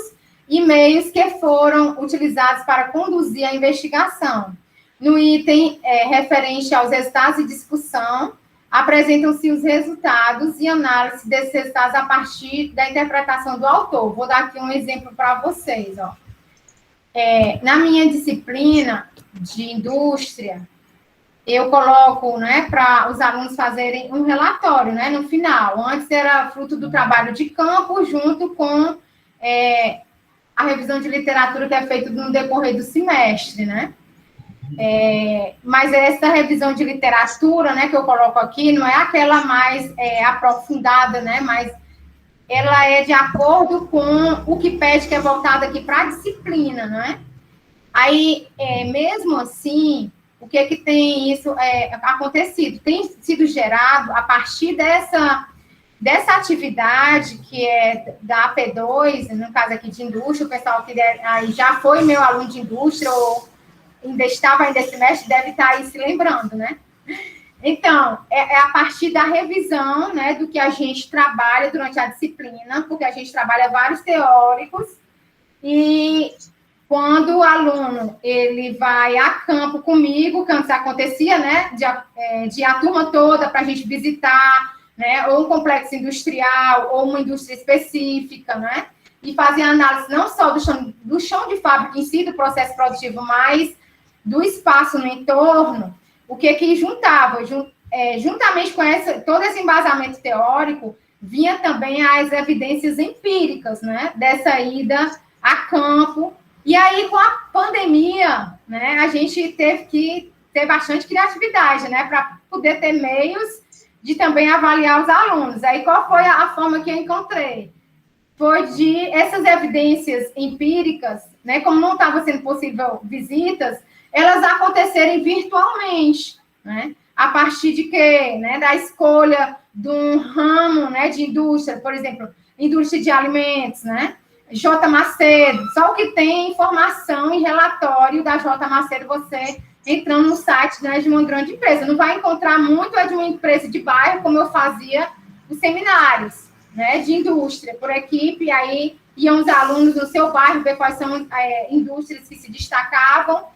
S3: e meios que foram utilizados para conduzir a investigação. No item referente aos resultados de discussão, apresentam-se os resultados e análise desses resultados a partir da interpretação do autor. Vou dar aqui um exemplo para vocês, ó. Na minha disciplina de indústria, eu coloco, né, para os alunos fazerem um relatório, né, no final. Antes era fruto do trabalho de campo, junto com a revisão de literatura que é feita no decorrer do semestre, né? Mas essa revisão de literatura, né, que eu coloco aqui, não é aquela mais aprofundada, né, mas ela é de acordo com o que pede, que é voltado aqui para a disciplina, né? Aí, mesmo assim, o que que tem isso acontecido? Tem sido gerado a partir dessa atividade que é da AP2, no caso aqui de indústria, o pessoal que aí já foi meu aluno de indústria ou ainda estava ainda esse semestre, deve estar aí se lembrando, né? Então, é a partir da revisão, né, do que a gente trabalha durante a disciplina, porque a gente trabalha vários teóricos, e quando o aluno, ele vai a campo comigo, que antes acontecia, né, de a turma toda para a gente visitar, né, ou um complexo industrial, ou uma indústria específica, né, e fazia análise não só do chão de fábrica em si, do processo produtivo, mas do espaço no entorno, o que juntava, juntamente com todo esse embasamento teórico, vinha também as evidências empíricas, né, dessa ida a campo. E aí, com a pandemia, né, a gente teve que ter bastante criatividade, né, para poder ter meios de também avaliar os alunos. Aí, qual foi a forma que eu encontrei? Foi de essas evidências empíricas, né, como não estava sendo possível visitas, elas acontecerem virtualmente, né, a partir de quê? Né, da escolha de um ramo, né, de indústria, por exemplo, indústria de alimentos, né, J. Macedo, só o que tem informação e relatório da J. Macedo, você entrando no site, né, de uma grande empresa. Não vai encontrar muito de uma empresa de bairro, como eu fazia os seminários, né, de indústria, por equipe, aí iam os alunos no seu bairro ver quais são indústrias que se destacavam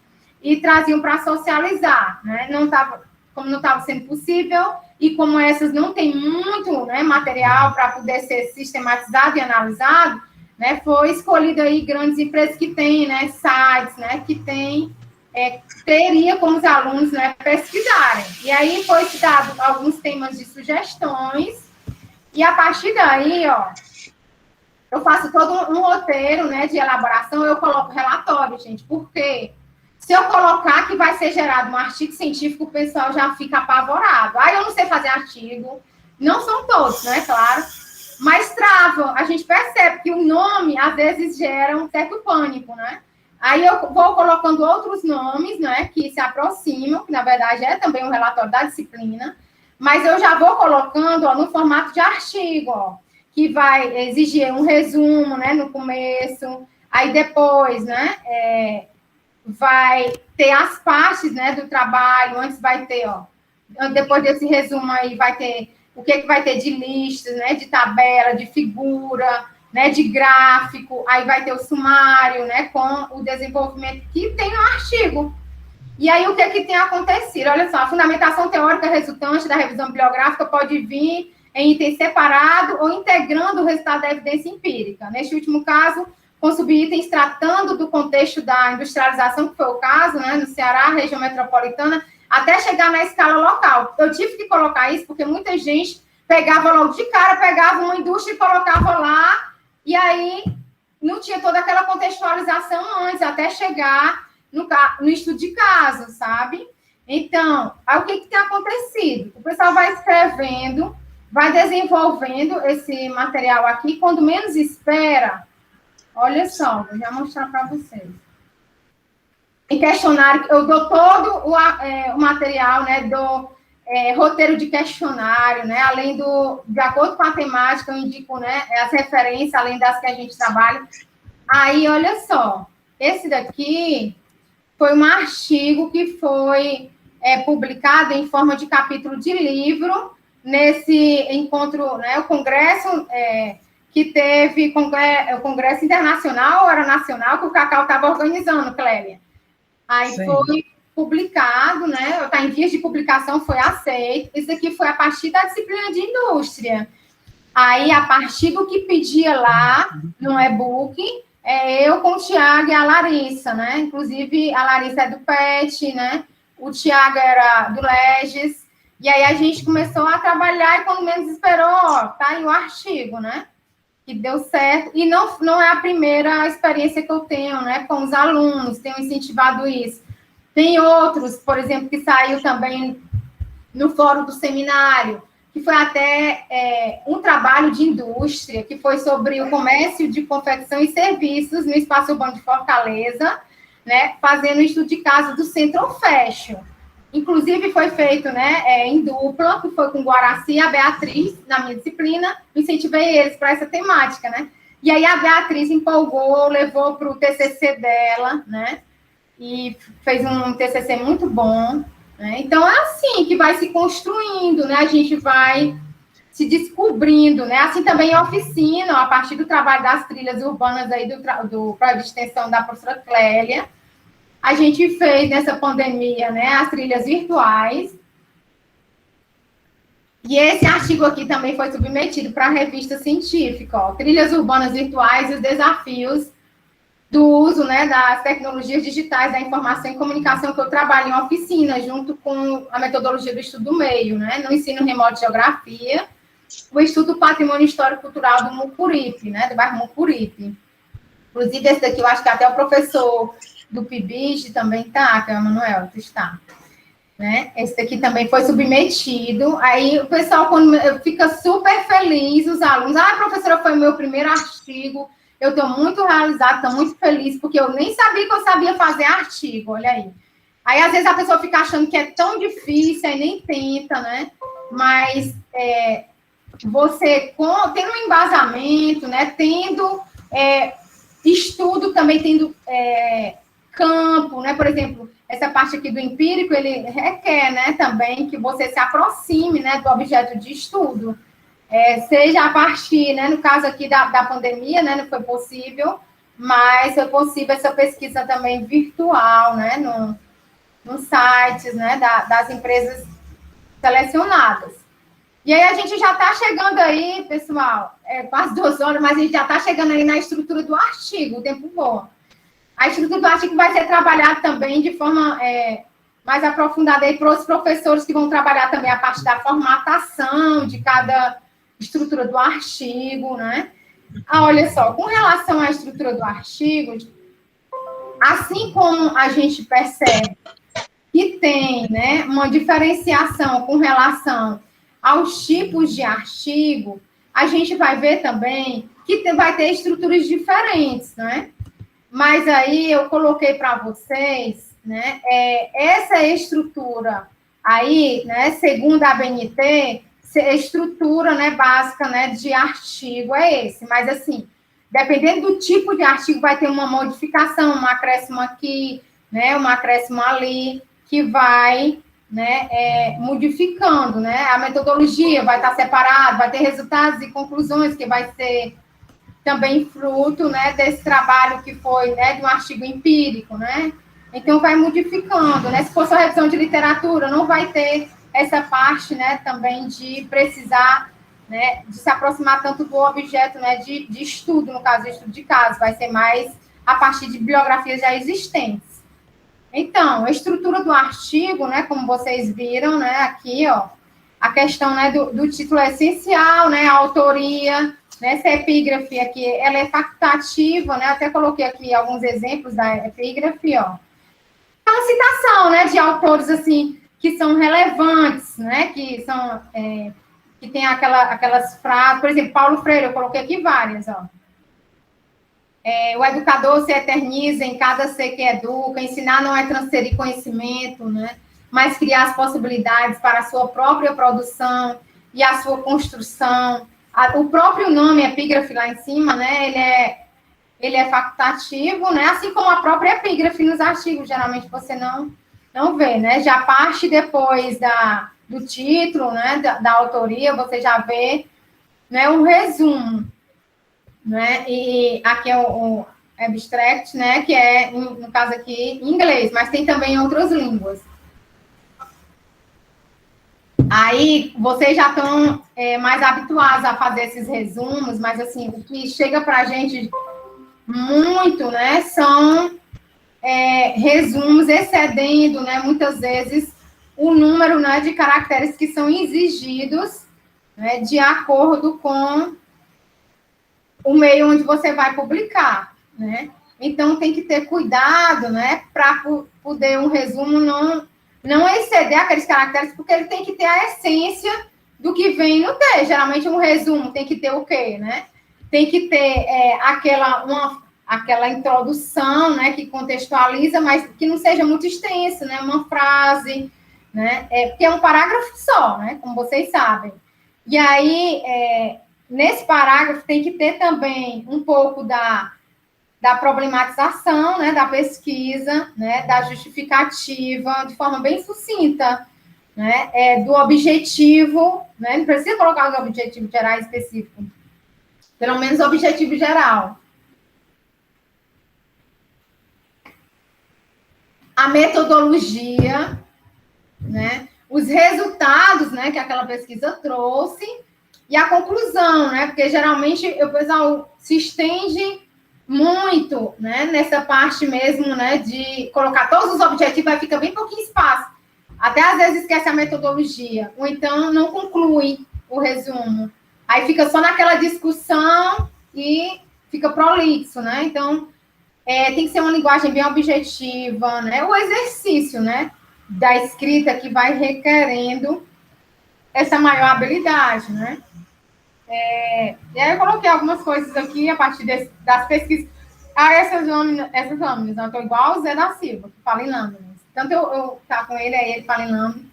S3: e traziam para socializar, né, como não estava sendo possível, e como essas não tem muito, né, material para poder ser sistematizado e analisado, né, foi escolhido aí grandes empresas que têm, né, sites, né, que tem, teria como os alunos, né, pesquisarem. E aí foi dado alguns temas de sugestões, e a partir daí, ó, eu faço todo um roteiro, né, de elaboração, eu coloco relatório, gente, porque se eu colocar que vai ser gerado um artigo científico, o pessoal já fica apavorado. Eu não sei fazer artigo, não são todos, né, claro, mas travam. A gente percebe que o nome, às vezes, gera um certo pânico, né? Aí eu vou colocando outros nomes, né, que se aproximam, que na verdade é também um relatório da disciplina, mas eu já vou colocando, ó, no formato de artigo, ó, que vai exigir um resumo, né, no começo, aí depois, né, vai ter as partes, né, do trabalho, antes vai ter, ó, depois desse resumo aí vai ter o que vai ter de listas, né, de tabela, de figura, né, de gráfico, aí vai ter o sumário, né, com o desenvolvimento que tem no artigo. E aí, o que tem acontecido? Olha só, a fundamentação teórica resultante da revisão bibliográfica pode vir em item separado ou integrando o resultado da evidência empírica. Neste último caso, com subitens tratando do contexto da industrialização, que foi o caso, né, no Ceará, região metropolitana, até chegar na escala local. Eu tive que colocar isso porque muita gente pegava logo de cara, pegava uma indústria e colocava lá, e aí não tinha toda aquela contextualização antes, até chegar no estudo de caso, sabe? Então, aí o que tem acontecido? O pessoal vai escrevendo, vai desenvolvendo esse material aqui, quando menos espera, olha só, vou já mostrar para vocês. Em questionário, eu dou todo o material, né, do roteiro de questionário, né, além de acordo com a temática, eu indico, né, as referências, além das que a gente trabalha. Aí, olha só, esse daqui foi um artigo que foi publicado em forma de capítulo de livro, nesse encontro, né, o congresso que teve, o congresso internacional, ou era nacional, que o Cacau estava organizando, Clélia. Aí Sim. Foi publicado, né? Está em vias de publicação, foi aceito. Isso aqui foi a partir da disciplina de indústria. Aí, a partir do que pedia lá, no e-book, eu com o Tiago e a Larissa, né? Inclusive, a Larissa é do PET, né? O Tiago era do Legis. E aí, a gente começou a trabalhar e, quando menos esperou, ó, tá aí o artigo, né? Que deu certo. E não é a primeira experiência que eu tenho, né? Com os alunos, tenho incentivado isso. Tem outros, por exemplo, que saiu também no fórum do seminário, que foi até um trabalho de indústria, que foi sobre o comércio de confecção e serviços no Espaço Urbano de Fortaleza, né, fazendo o estudo de caso do Centro Fashion. Inclusive, foi feito, né, em dupla, que foi com Guaraci e a Beatriz, na minha disciplina, incentivei eles para essa temática, né? E aí a Beatriz empolgou, levou para o TCC dela, né? E fez um TCC muito bom, né? Então, é assim que vai se construindo, né? A gente vai se descobrindo, né? Assim também em oficina, a partir do trabalho das trilhas urbanas aí do projeto de extensão da professora Clélia, a gente fez nessa pandemia, né, as trilhas virtuais. E esse artigo aqui também foi submetido para a revista científica, ó, Trilhas Urbanas Virtuais e os Desafios do Uso, né, das Tecnologias Digitais da Informação e Comunicação, que eu trabalho em oficina, junto com a metodologia do estudo do meio, né, no ensino remoto de geografia, o Estudo Patrimônio Histórico Cultural do Mucuripe, né, do bairro Mucuripe. Inclusive, esse daqui eu acho que até o professor do PIBID também tá, que é o Emanuel, está. Né? Esse daqui também foi submetido. Aí o pessoal quando fica super feliz, os alunos. Professora, foi o meu primeiro artigo. Eu estou muito realizada, estou muito feliz, porque eu nem sabia que eu sabia fazer artigo, olha aí. Aí, às vezes, a pessoa fica achando que é tão difícil, aí nem tenta, né? Mas você, tendo um embasamento, né? Tendo estudo também, tendo campo, né? Por exemplo, essa parte aqui do empírico, ele requer, né, também que você se aproxime, né, do objeto de estudo. Seja a partir, né, no caso aqui da pandemia, né, não foi possível, mas foi possível essa pesquisa também virtual, né, nos sites, né, das empresas selecionadas. E aí a gente já está chegando aí, pessoal, quase 2 horas, mas a gente já está chegando aí na estrutura do artigo, o tempo voa. A estrutura do artigo vai ser trabalhada também de forma mais aprofundada aí para os professores que vão trabalhar também a parte da formatação de cada estrutura do artigo, né? Olha só, com relação à estrutura do artigo, assim como a gente percebe que tem, né, uma diferenciação com relação aos tipos de artigo, a gente vai ver também que vai ter estruturas diferentes, né? Mas aí eu coloquei para vocês, né, essa estrutura aí, né, segundo a ABNT, a estrutura, né, básica, né, de artigo é esse. Mas, assim, dependendo do tipo de artigo, vai ter uma modificação, um acréscimo aqui, né, um acréscimo ali, que vai, né, modificando, né, a metodologia vai estar separada, vai ter resultados e conclusões que vai ser também fruto, né, desse trabalho que foi, né, de um artigo empírico, né? Então, vai modificando, né? Se for só revisão de literatura, não vai ter essa parte, né, também de precisar, né, de se aproximar tanto do objeto, né, de estudo, no caso, de estudo de caso, vai ser mais a partir de biografias já existentes. Então, a estrutura do artigo, né, como vocês viram, né, aqui, ó, a questão, né, do título é essencial, né, a autoria, né, essa epígrafe aqui, ela é facultativa, né, até coloquei aqui alguns exemplos da epígrafe, ó. É uma citação, né, de autores, assim, que são relevantes, né, que são, que tem aquelas frases, por exemplo, Paulo Freire, eu coloquei aqui várias, ó. O educador se eterniza em cada ser que educa, ensinar não é transferir conhecimento, né, mas criar as possibilidades para a sua própria produção e a sua construção. O próprio nome, epígrafe lá em cima, né, ele é facultativo, né, assim como a própria epígrafe nos artigos, geralmente você não vê, né, já parte depois do título, né, da autoria, você já vê, né, um resumo, né, e aqui é o abstract, né, que é, no caso aqui, em inglês, mas tem também em outras línguas. Aí, vocês já estão mais habituados a fazer esses resumos, mas, assim, o que chega para a gente muito, né, são resumos excedendo, né, muitas vezes, o número, né, de caracteres que são exigidos, né, de acordo com o meio onde você vai publicar, né? Então, tem que ter cuidado, né, para poder um resumo não exceder aqueles caracteres, porque ele tem que ter a essência do que vem no texto. Geralmente, um resumo tem que ter o quê, né? Tem que ter aquela introdução, né, que contextualiza, mas que não seja muito extenso, né? Uma frase, né? Porque é um parágrafo só, né? Como vocês sabem. E aí, nesse parágrafo, tem que ter também um pouco da problematização, né, da pesquisa, né, da justificativa, de forma bem sucinta, né, do objetivo, né, não precisa colocar o objetivo geral específico, pelo menos o objetivo geral. A metodologia, né, os resultados, né, que aquela pesquisa trouxe e a conclusão, né, porque geralmente o pessoal se estende muito, né, nessa parte mesmo, né, de colocar todos os objetivos, aí fica bem pouquinho espaço. Até às vezes esquece a metodologia, ou então não conclui o resumo. Aí fica só naquela discussão e fica prolixo, né? Então, tem que ser uma linguagem bem objetiva, né? O exercício, né, da escrita que vai requerendo essa maior habilidade, né? E aí eu coloquei algumas coisas aqui a partir das pesquisas. Essas lâminas, eu estou igual o Zé da Silva, que fala em lâminas. Tanto eu tá com ele, aí ele fala em lâminas.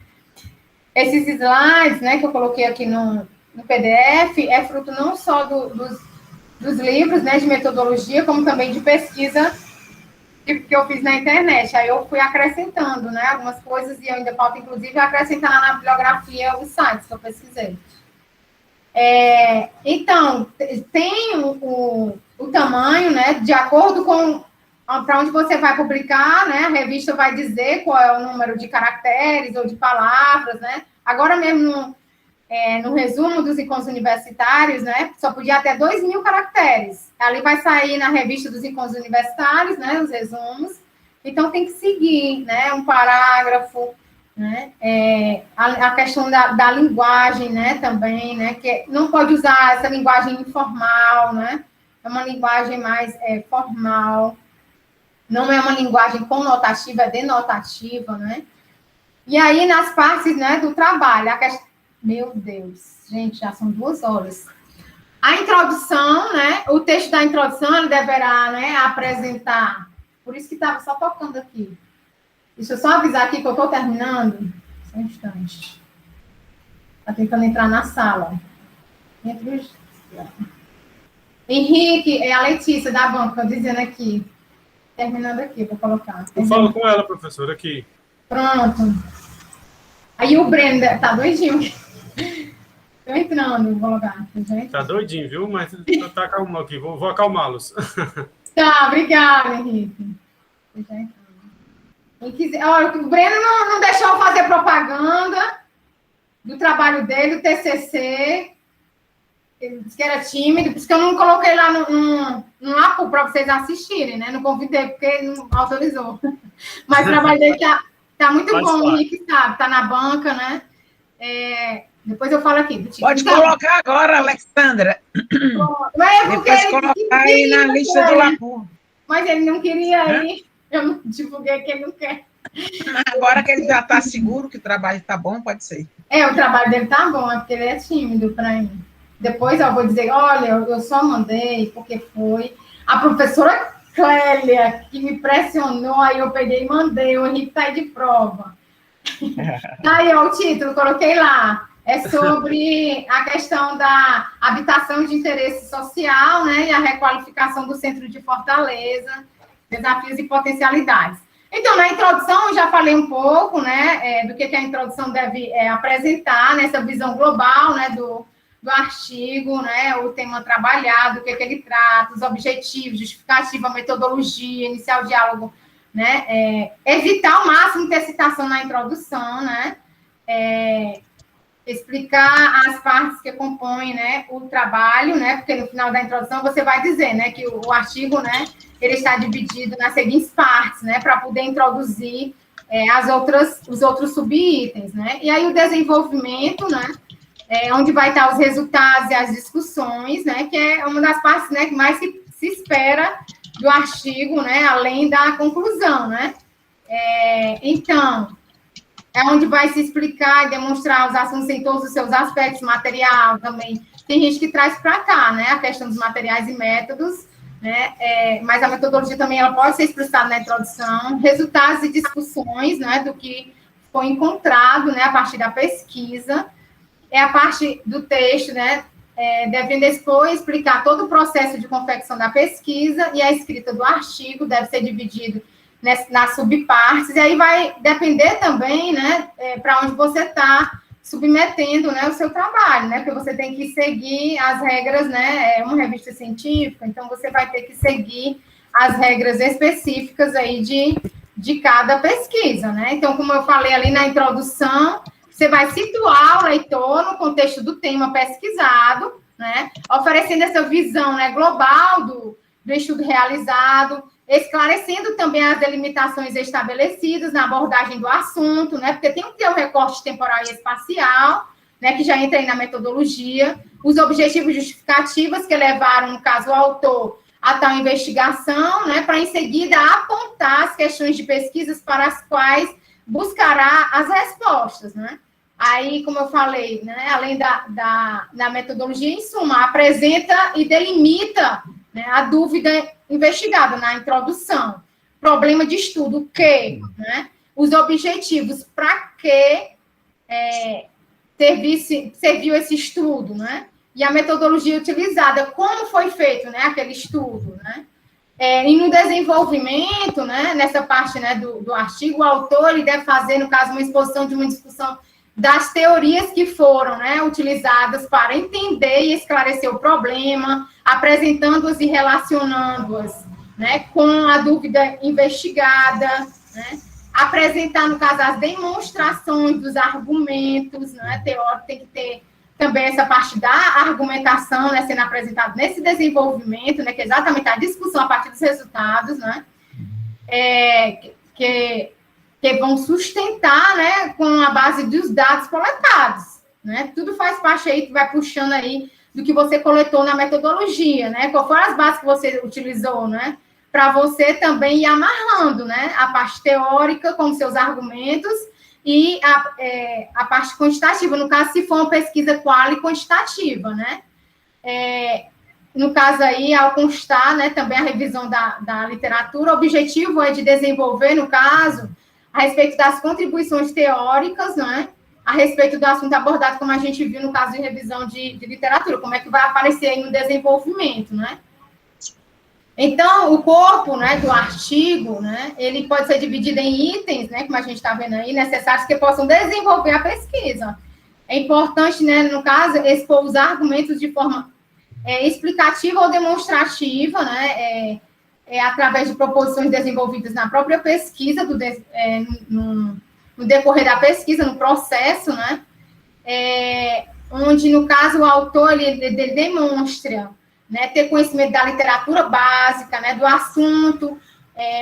S3: Esses slides, né, que eu coloquei aqui no PDF, é fruto não só dos livros, né, de metodologia, como também de pesquisa que eu fiz na internet. Aí eu fui acrescentando, né, algumas coisas, e eu ainda falta, inclusive, acrescentar lá na bibliografia os sites que eu pesquisei. Então, tem o tamanho, né, de acordo com para onde você vai publicar, né, a revista vai dizer qual é o número de caracteres ou de palavras, né. Agora mesmo, no resumo dos encontros universitários, né, só podia até 2.000 caracteres. Ali vai sair na revista dos encontros universitários, né, os resumos. Então, tem que seguir, né, um parágrafo, né, a questão da linguagem, né, também, né, que não pode usar essa linguagem informal, né, é uma linguagem mais formal, não é uma linguagem conotativa, é denotativa, né. E aí, nas partes, né, do trabalho, a questão... Meu Deus, gente, já são 2 horas. A introdução, né, o texto da introdução, ele deverá, né, apresentar, por isso que estava só tocando aqui. Deixa eu só avisar aqui que eu estou terminando. Só um instante. Está tentando entrar na sala. Henrique, é a Letícia da banca, dizendo aqui. Terminando aqui, vou colocar.
S7: Eu falo com ela, professora, aqui.
S3: Pronto. Aí o Breno tá doidinho. Estou entrando, vou colocar. Gente. Tá
S7: doidinho, viu? Mas tá acalmando aqui, vou acalmá-los.
S3: Tá, obrigada, Henrique. Olha, o Breno não deixou eu fazer propaganda do trabalho dele, o TCC. Ele disse que era tímido, por isso que eu não coloquei lá no APU para vocês assistirem, né? Não convidei porque ele não autorizou. Mas o trabalho dele tá muito bom, o Henrique sabe, tá na banca, né? Depois eu falo aqui.
S6: Pode colocar agora, Alexandra. Depois colocar aí na lista do APU.
S3: Mas ele não queria ir. Eu não divulguei que ele não quer.
S6: Agora que ele já está seguro que o trabalho está bom, pode ser.
S3: O trabalho dele está bom, é porque ele é tímido para mim. Depois eu vou dizer, olha, eu só mandei porque foi a professora Clélia que me pressionou, aí eu peguei e mandei, o Henrique está aí de prova. Aí, ó, o título, coloquei lá. É sobre a questão da habitação de interesse social, né, e a requalificação do centro de Fortaleza, desafios e potencialidades. Então, na introdução, eu já falei um pouco, né, do que a introdução deve apresentar, nessa visão global, né, do artigo, né, o tema trabalhado, o que ele trata, os objetivos, justificativa, metodologia, iniciar o diálogo, né, evitar ao máximo ter citação na introdução, né, explicar as partes que compõem, né, o trabalho, né, porque no final da introdução você vai dizer, né, que o artigo, né, ele está dividido nas seguintes partes, né, para poder introduzir os outros subitens, né, e aí o desenvolvimento, né, onde vai estar os resultados e as discussões, né, que é uma das partes, né, que mais se espera do artigo, né, além da conclusão, né. Então, é onde vai se explicar e demonstrar os assuntos em todos os seus aspectos, material também. Tem gente que traz para cá, né, a questão dos materiais e métodos, né, mas a metodologia também ela pode ser expressada na introdução, resultados e discussões, né, do que foi encontrado, né, a partir da pesquisa, a parte do texto, né, devendo expor e explicar todo o processo de confecção da pesquisa e a escrita do artigo deve ser dividido nas subpartes, e aí vai depender também, né, para onde você está submetendo, né, o seu trabalho, né, porque você tem que seguir as regras, né, uma revista científica, então você vai ter que seguir as regras específicas aí de cada pesquisa, né, então, como eu falei ali na introdução, Você vai situar o leitor no contexto do tema pesquisado, né? Oferecendo essa visão, né, global do estudo realizado, esclarecendo também as delimitações estabelecidas na abordagem do assunto, né? Porque tem que ter o recorte temporal e espacial, né, que já entra aí na metodologia, os objetivos justificativos que levaram, no caso, o autor a tal investigação, né, para, em seguida, apontar as questões de pesquisas para as quais buscará as respostas, né? Aí, como eu falei, né, além da metodologia, em suma, apresenta e delimita, né, a dúvida investigada na introdução, problema de estudo, o que, né, os objetivos, para que serviu esse estudo, né, e a metodologia utilizada, como foi feito, né, aquele estudo, né. E no desenvolvimento, né, nessa parte, né, do artigo, o autor ele deve fazer, no caso, uma exposição de uma discussão das teorias que foram, né, utilizadas para entender e esclarecer o problema, apresentando-as e relacionando-as, né, com a dúvida investigada, né, apresentar, no caso, as demonstrações dos argumentos, né, teórico tem que ter também essa parte da argumentação, né, sendo apresentada nesse desenvolvimento, né, que é exatamente a discussão a partir dos resultados, né, que vão sustentar, né, com a base dos dados coletados, né, tudo faz parte aí, que vai puxando aí do que você coletou na metodologia, né, qual foram as bases que você utilizou, né, para você também ir amarrando, né, a parte teórica com seus argumentos e a parte quantitativa, no caso, se for uma pesquisa qual e quantitativa, né, no caso aí, ao constar, né, também a revisão da literatura, o objetivo é de desenvolver, no caso, a respeito das contribuições teóricas, né, a respeito do assunto abordado, como a gente viu no caso de revisão de literatura, como é que vai aparecer aí no desenvolvimento, né. Então, o corpo, né, do artigo, né, ele pode ser dividido em itens, né, como a gente está vendo aí, necessários que possam desenvolver a pesquisa. É importante, né, no caso, expor os argumentos de forma explicativa ou demonstrativa, né, através de proposições desenvolvidas na própria pesquisa, no decorrer da pesquisa, no processo, né, onde, no caso, o autor ele demonstra, né, ter conhecimento da literatura básica, né, do assunto,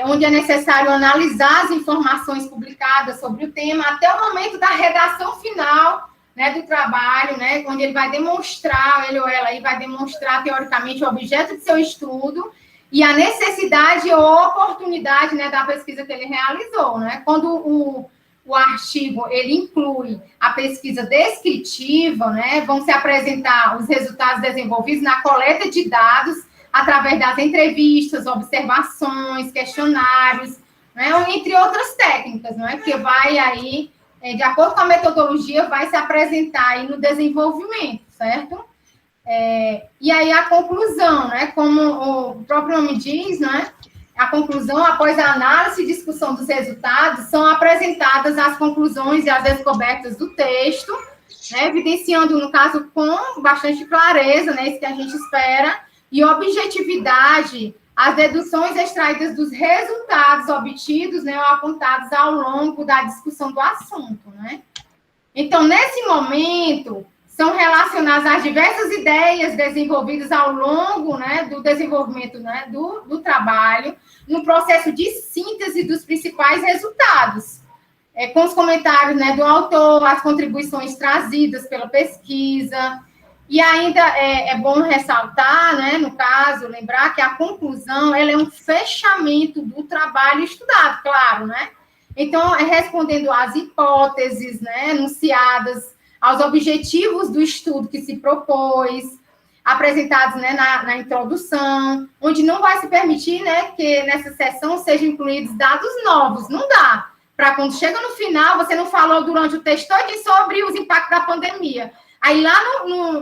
S3: onde é necessário analisar as informações publicadas sobre o tema até o momento da redação final, né, do trabalho, né, onde ele vai demonstrar, ele ou ela aí vai demonstrar teoricamente o objeto de seu estudo e a necessidade ou oportunidade, né, da pesquisa que ele realizou, né, quando o artigo, ele inclui a pesquisa descritiva, né, vão se apresentar os resultados desenvolvidos na coleta de dados através das entrevistas, observações, questionários, né, entre outras técnicas, né, que vai aí, de acordo com a metodologia, vai se apresentar aí no desenvolvimento, certo? E aí a conclusão, né, como o próprio nome diz, né, a conclusão, após a análise e discussão dos resultados, são apresentadas as conclusões e as descobertas do texto, né, evidenciando, no caso, com bastante clareza, né, isso que a gente espera, e objetividade, as deduções extraídas dos resultados obtidos, né, ou apontados ao longo da discussão do assunto, né. Então, nesse momento, são relacionadas às diversas ideias desenvolvidas ao longo, né, do desenvolvimento, né, do trabalho, no processo de síntese dos principais resultados, com os comentários, né, do autor, as contribuições trazidas pela pesquisa, e ainda é bom ressaltar, né, no caso, lembrar que a conclusão, ela é um fechamento do trabalho estudado, claro, né, então, respondendo às hipóteses, né, enunciadas, aos objetivos do estudo que se propôs, apresentados, né, na introdução, onde não vai se permitir, né, que nessa sessão sejam incluídos dados novos, não dá, para quando chega no final, você não falou durante o texto todo sobre os impactos da pandemia, aí lá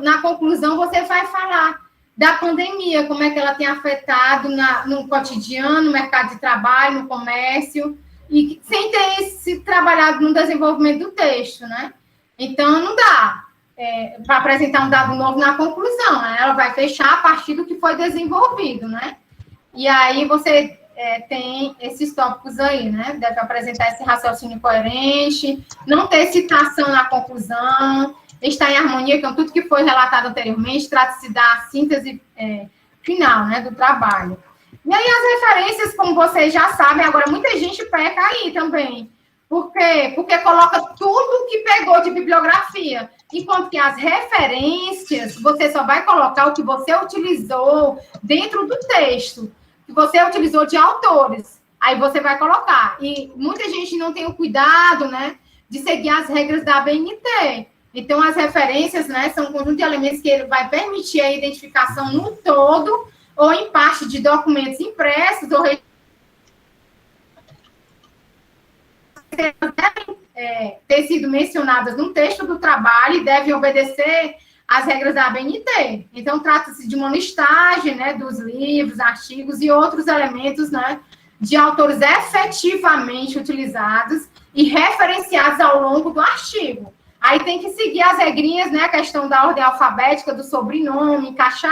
S3: na conclusão você vai falar da pandemia, como é que ela tem afetado no cotidiano, no mercado de trabalho, no comércio, e sem ter esse trabalhado no desenvolvimento do texto, né? Então, não dá para apresentar um dado novo na conclusão, né? Ela vai fechar a partir do que foi desenvolvido, né? E aí você tem esses tópicos aí, né? Deve apresentar esse raciocínio coerente, não ter citação na conclusão, estar em harmonia com tudo que foi relatado anteriormente, trata-se da síntese final, né, do trabalho. E aí as referências, como vocês já sabem, agora muita gente peca aí também. Por quê? Porque coloca tudo que pegou de bibliografia, enquanto que as referências, você só vai colocar o que você utilizou dentro do texto, que você utilizou de autores. Aí você vai colocar. E muita gente não tem o cuidado, né, de seguir as regras da ABNT. Então, as referências, né, são um conjunto de elementos que ele vai permitir a identificação no todo ou em parte de documentos impressos ou devem ter sido mencionadas no texto do trabalho e devem obedecer às regras da ABNT. Então, trata-se de uma listagem, né, dos livros, artigos e outros elementos, né, de autores efetivamente utilizados e referenciados ao longo do artigo. Aí tem que seguir as regrinhas, né, a questão da ordem alfabética, do sobrenome, caixa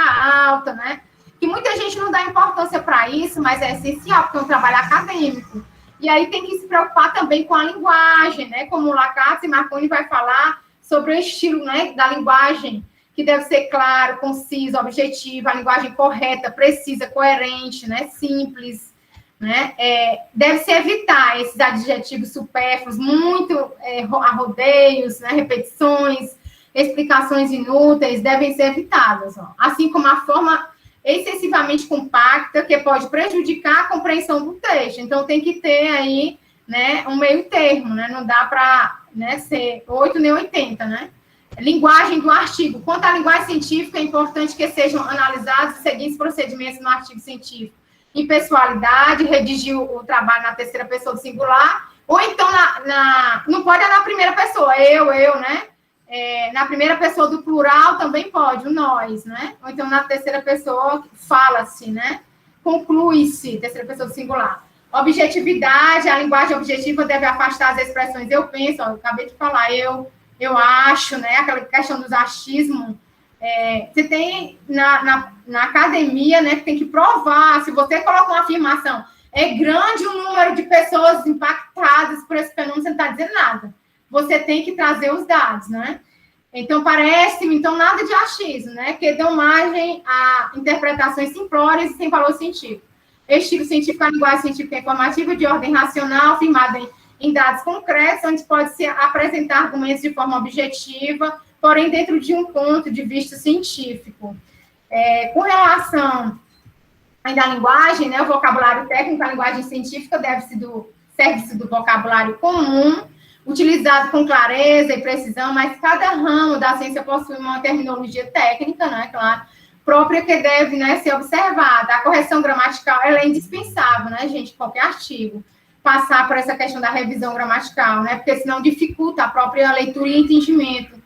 S3: alta, né, que muita gente não dá importância para isso, mas é essencial, porque é um trabalho acadêmico. E aí tem que se preocupar também com a linguagem, né? Como o Lacazzi e Marconi vai falar sobre o estilo, né, da linguagem, que deve ser claro, conciso, objetivo, a linguagem correta, precisa, coerente, né, simples, né? Deve-se evitar esses adjetivos supérfluos, muito arrodeios, né, repetições, explicações inúteis, devem ser evitadas, ó. Assim como a forma excessivamente compacta, que pode prejudicar a compreensão do texto. Então, tem que ter aí, né, um meio termo, né? Não dá para, né, ser 8 nem 80, né? Linguagem do artigo. Quanto à linguagem científica, é importante que sejam analisados os seguintes procedimentos no artigo científico. Impessoalidade, redigir o trabalho na terceira pessoa do singular, ou então, não pode na primeira pessoa, eu, né? Na primeira pessoa do plural também pode, o nós, né? Ou então na terceira pessoa fala-se, né? Conclui-se, terceira pessoa do singular. Objetividade, a linguagem objetiva deve afastar as expressões eu penso, eu acabei de falar, eu acho, né? Aquela questão dos achismos. Você tem na academia, né? Que tem que provar, se você coloca uma afirmação, é grande o número de pessoas impactadas por esse fenômeno, você não está dizendo nada. Você tem que trazer os dados, né? Então, parece-me, então, nada de achismo, né? Que dão margem a interpretações simplórias e sem valor científico. Estilo científico, a linguagem científica informativa de ordem racional, firmada em dados concretos, onde pode-se apresentar argumentos de forma objetiva, porém dentro de um ponto de vista científico. Com relação ainda à linguagem, né? O vocabulário técnico, a linguagem científica serve-se do vocabulário comum, utilizado com clareza e precisão, mas cada ramo da ciência possui uma terminologia técnica, né, claro, própria que deve, né, ser observada. A correção gramatical, ela é indispensável, né, gente, qualquer artigo, passar por essa questão da revisão gramatical, né, porque senão dificulta a própria leitura e entendimento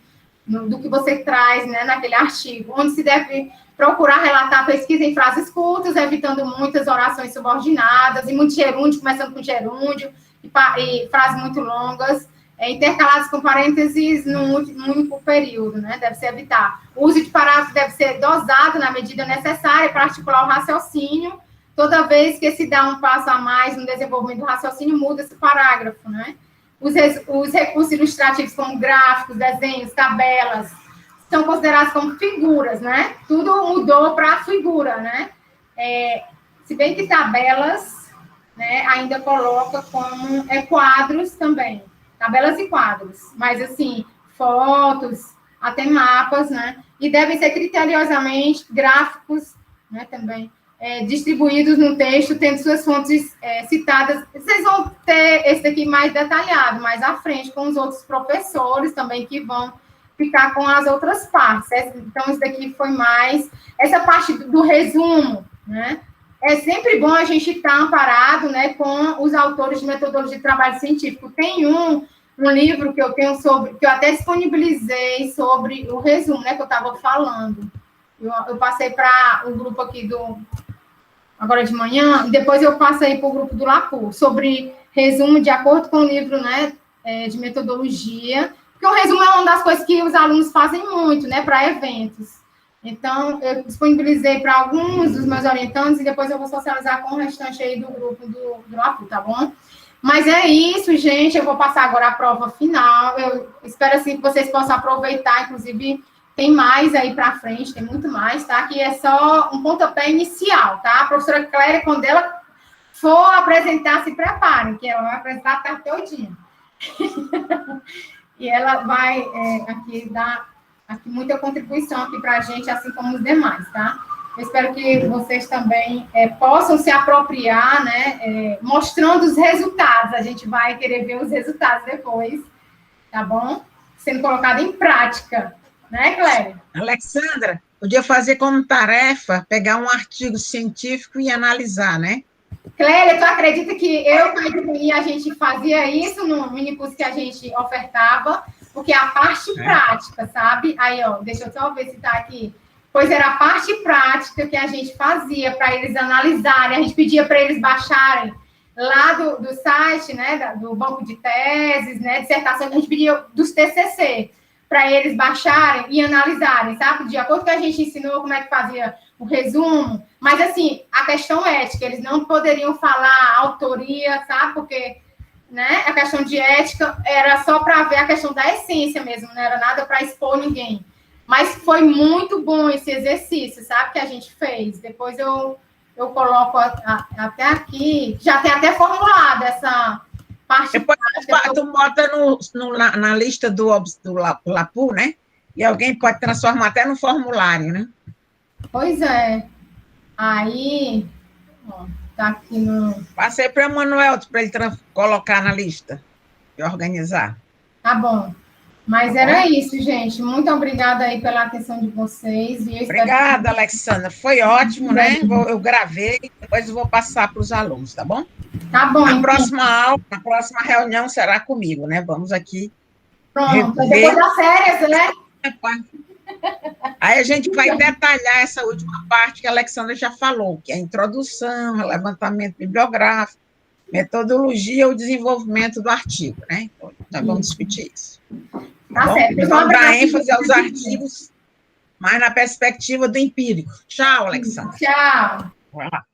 S3: do que você traz, né, naquele artigo, onde se deve procurar relatar pesquisa em frases curtas, evitando muitas orações subordinadas, e muito gerúndio, começando com gerúndio, e frases muito longas, intercaladas com parênteses num único período, né? Deve ser evitar. O uso de parágrafos deve ser dosado na medida necessária para articular o raciocínio. Toda vez que se dá um passo a mais no desenvolvimento do raciocínio, muda esse parágrafo, né? Os recursos ilustrativos, como gráficos, desenhos, tabelas, são considerados como figuras, né? Tudo mudou para figura, né? Se bem que tabelas, né, ainda coloca como quadros também, tabelas e quadros, mas assim, fotos, até mapas, né, e devem ser criteriosamente gráficos, né, também, distribuídos no texto, tendo suas fontes citadas. Vocês vão ter esse daqui mais detalhado, mais à frente, com os outros professores também, que vão ficar com as outras partes. Então, isso daqui foi mais, essa parte do resumo, né. É sempre bom a gente estar amparado, né, com os autores de metodologia de trabalho científico. Tem um livro que eu tenho que eu até disponibilizei sobre o resumo, né, que eu estava falando. Eu passei para o grupo aqui agora de manhã, e depois eu passei para o grupo do Lacour, sobre resumo de acordo com o livro, né, de metodologia, porque o resumo é uma das coisas que os alunos fazem muito, né, para eventos. Então, eu disponibilizei para alguns dos meus orientandos e depois eu vou socializar com o restante aí do grupo do LAPU, tá bom? Mas é isso, gente. Eu vou passar agora a prova final. Eu espero, assim, que vocês possam aproveitar. Inclusive, tem mais aí para frente, tem muito mais, tá? Que é só um pontapé inicial, tá? A professora Clélia, quando ela for apresentar, se preparem, que ela vai apresentar a tarde todinha. E ela vai aqui dar aqui muita contribuição aqui para a gente, assim como os demais, tá? Eu espero que vocês também possam se apropriar, né? Mostrando os resultados. A gente vai querer ver os resultados depois, tá bom? Sendo colocado em prática, né, Clélia?
S6: Alexandra, podia fazer como tarefa, pegar um artigo científico e analisar, né?
S3: Clélia, tu acredita que eu e a gente fazia isso no minicurso que a gente ofertava? Porque a parte prática, sabe? Aí, ó, deixa eu só ver se tá aqui. Pois era a parte prática que a gente fazia para eles analisarem. A gente pedia para eles baixarem lá do site, né, do banco de teses, né, dissertação, a gente pedia dos TCC para eles baixarem e analisarem, sabe? De acordo com o que a gente ensinou, como é que fazia o resumo. Mas, assim, a questão ética, eles não poderiam falar autoria, sabe? Porque, né, a questão de ética era só para ver a questão da essência mesmo, não era nada para expor ninguém. Mas foi muito bom esse exercício, sabe, que a gente fez. Depois eu coloco até aqui, já tem até formulado essa parte.
S6: Depois tu bota na lista do LAPU, né? E alguém pode transformar até no formulário, né?
S3: Pois é. Aí, ó, tá aqui no...
S6: Passei para o Manuel para ele colocar na lista e organizar.
S3: Tá bom. Mas era isso, gente. Muito obrigada aí pela atenção de vocês.
S6: Obrigada, Alexandra. Foi ótimo, né? Eu gravei, depois eu vou passar para os alunos, tá bom?
S3: Tá bom.
S6: A próxima aula, a próxima reunião será comigo, né? Vamos aqui.
S3: Pronto. Depois das férias, né?
S6: Aí a gente vai detalhar essa última parte que a Alexandra já falou, que é a introdução, levantamento bibliográfico, metodologia ou desenvolvimento do artigo, né? Então, nós vamos discutir isso.
S3: Tá certo.
S6: Nós vamos dar ênfase aos artigos, mas na perspectiva do empírico. Tchau, Alexandra.
S3: Tchau.
S6: Vai lá.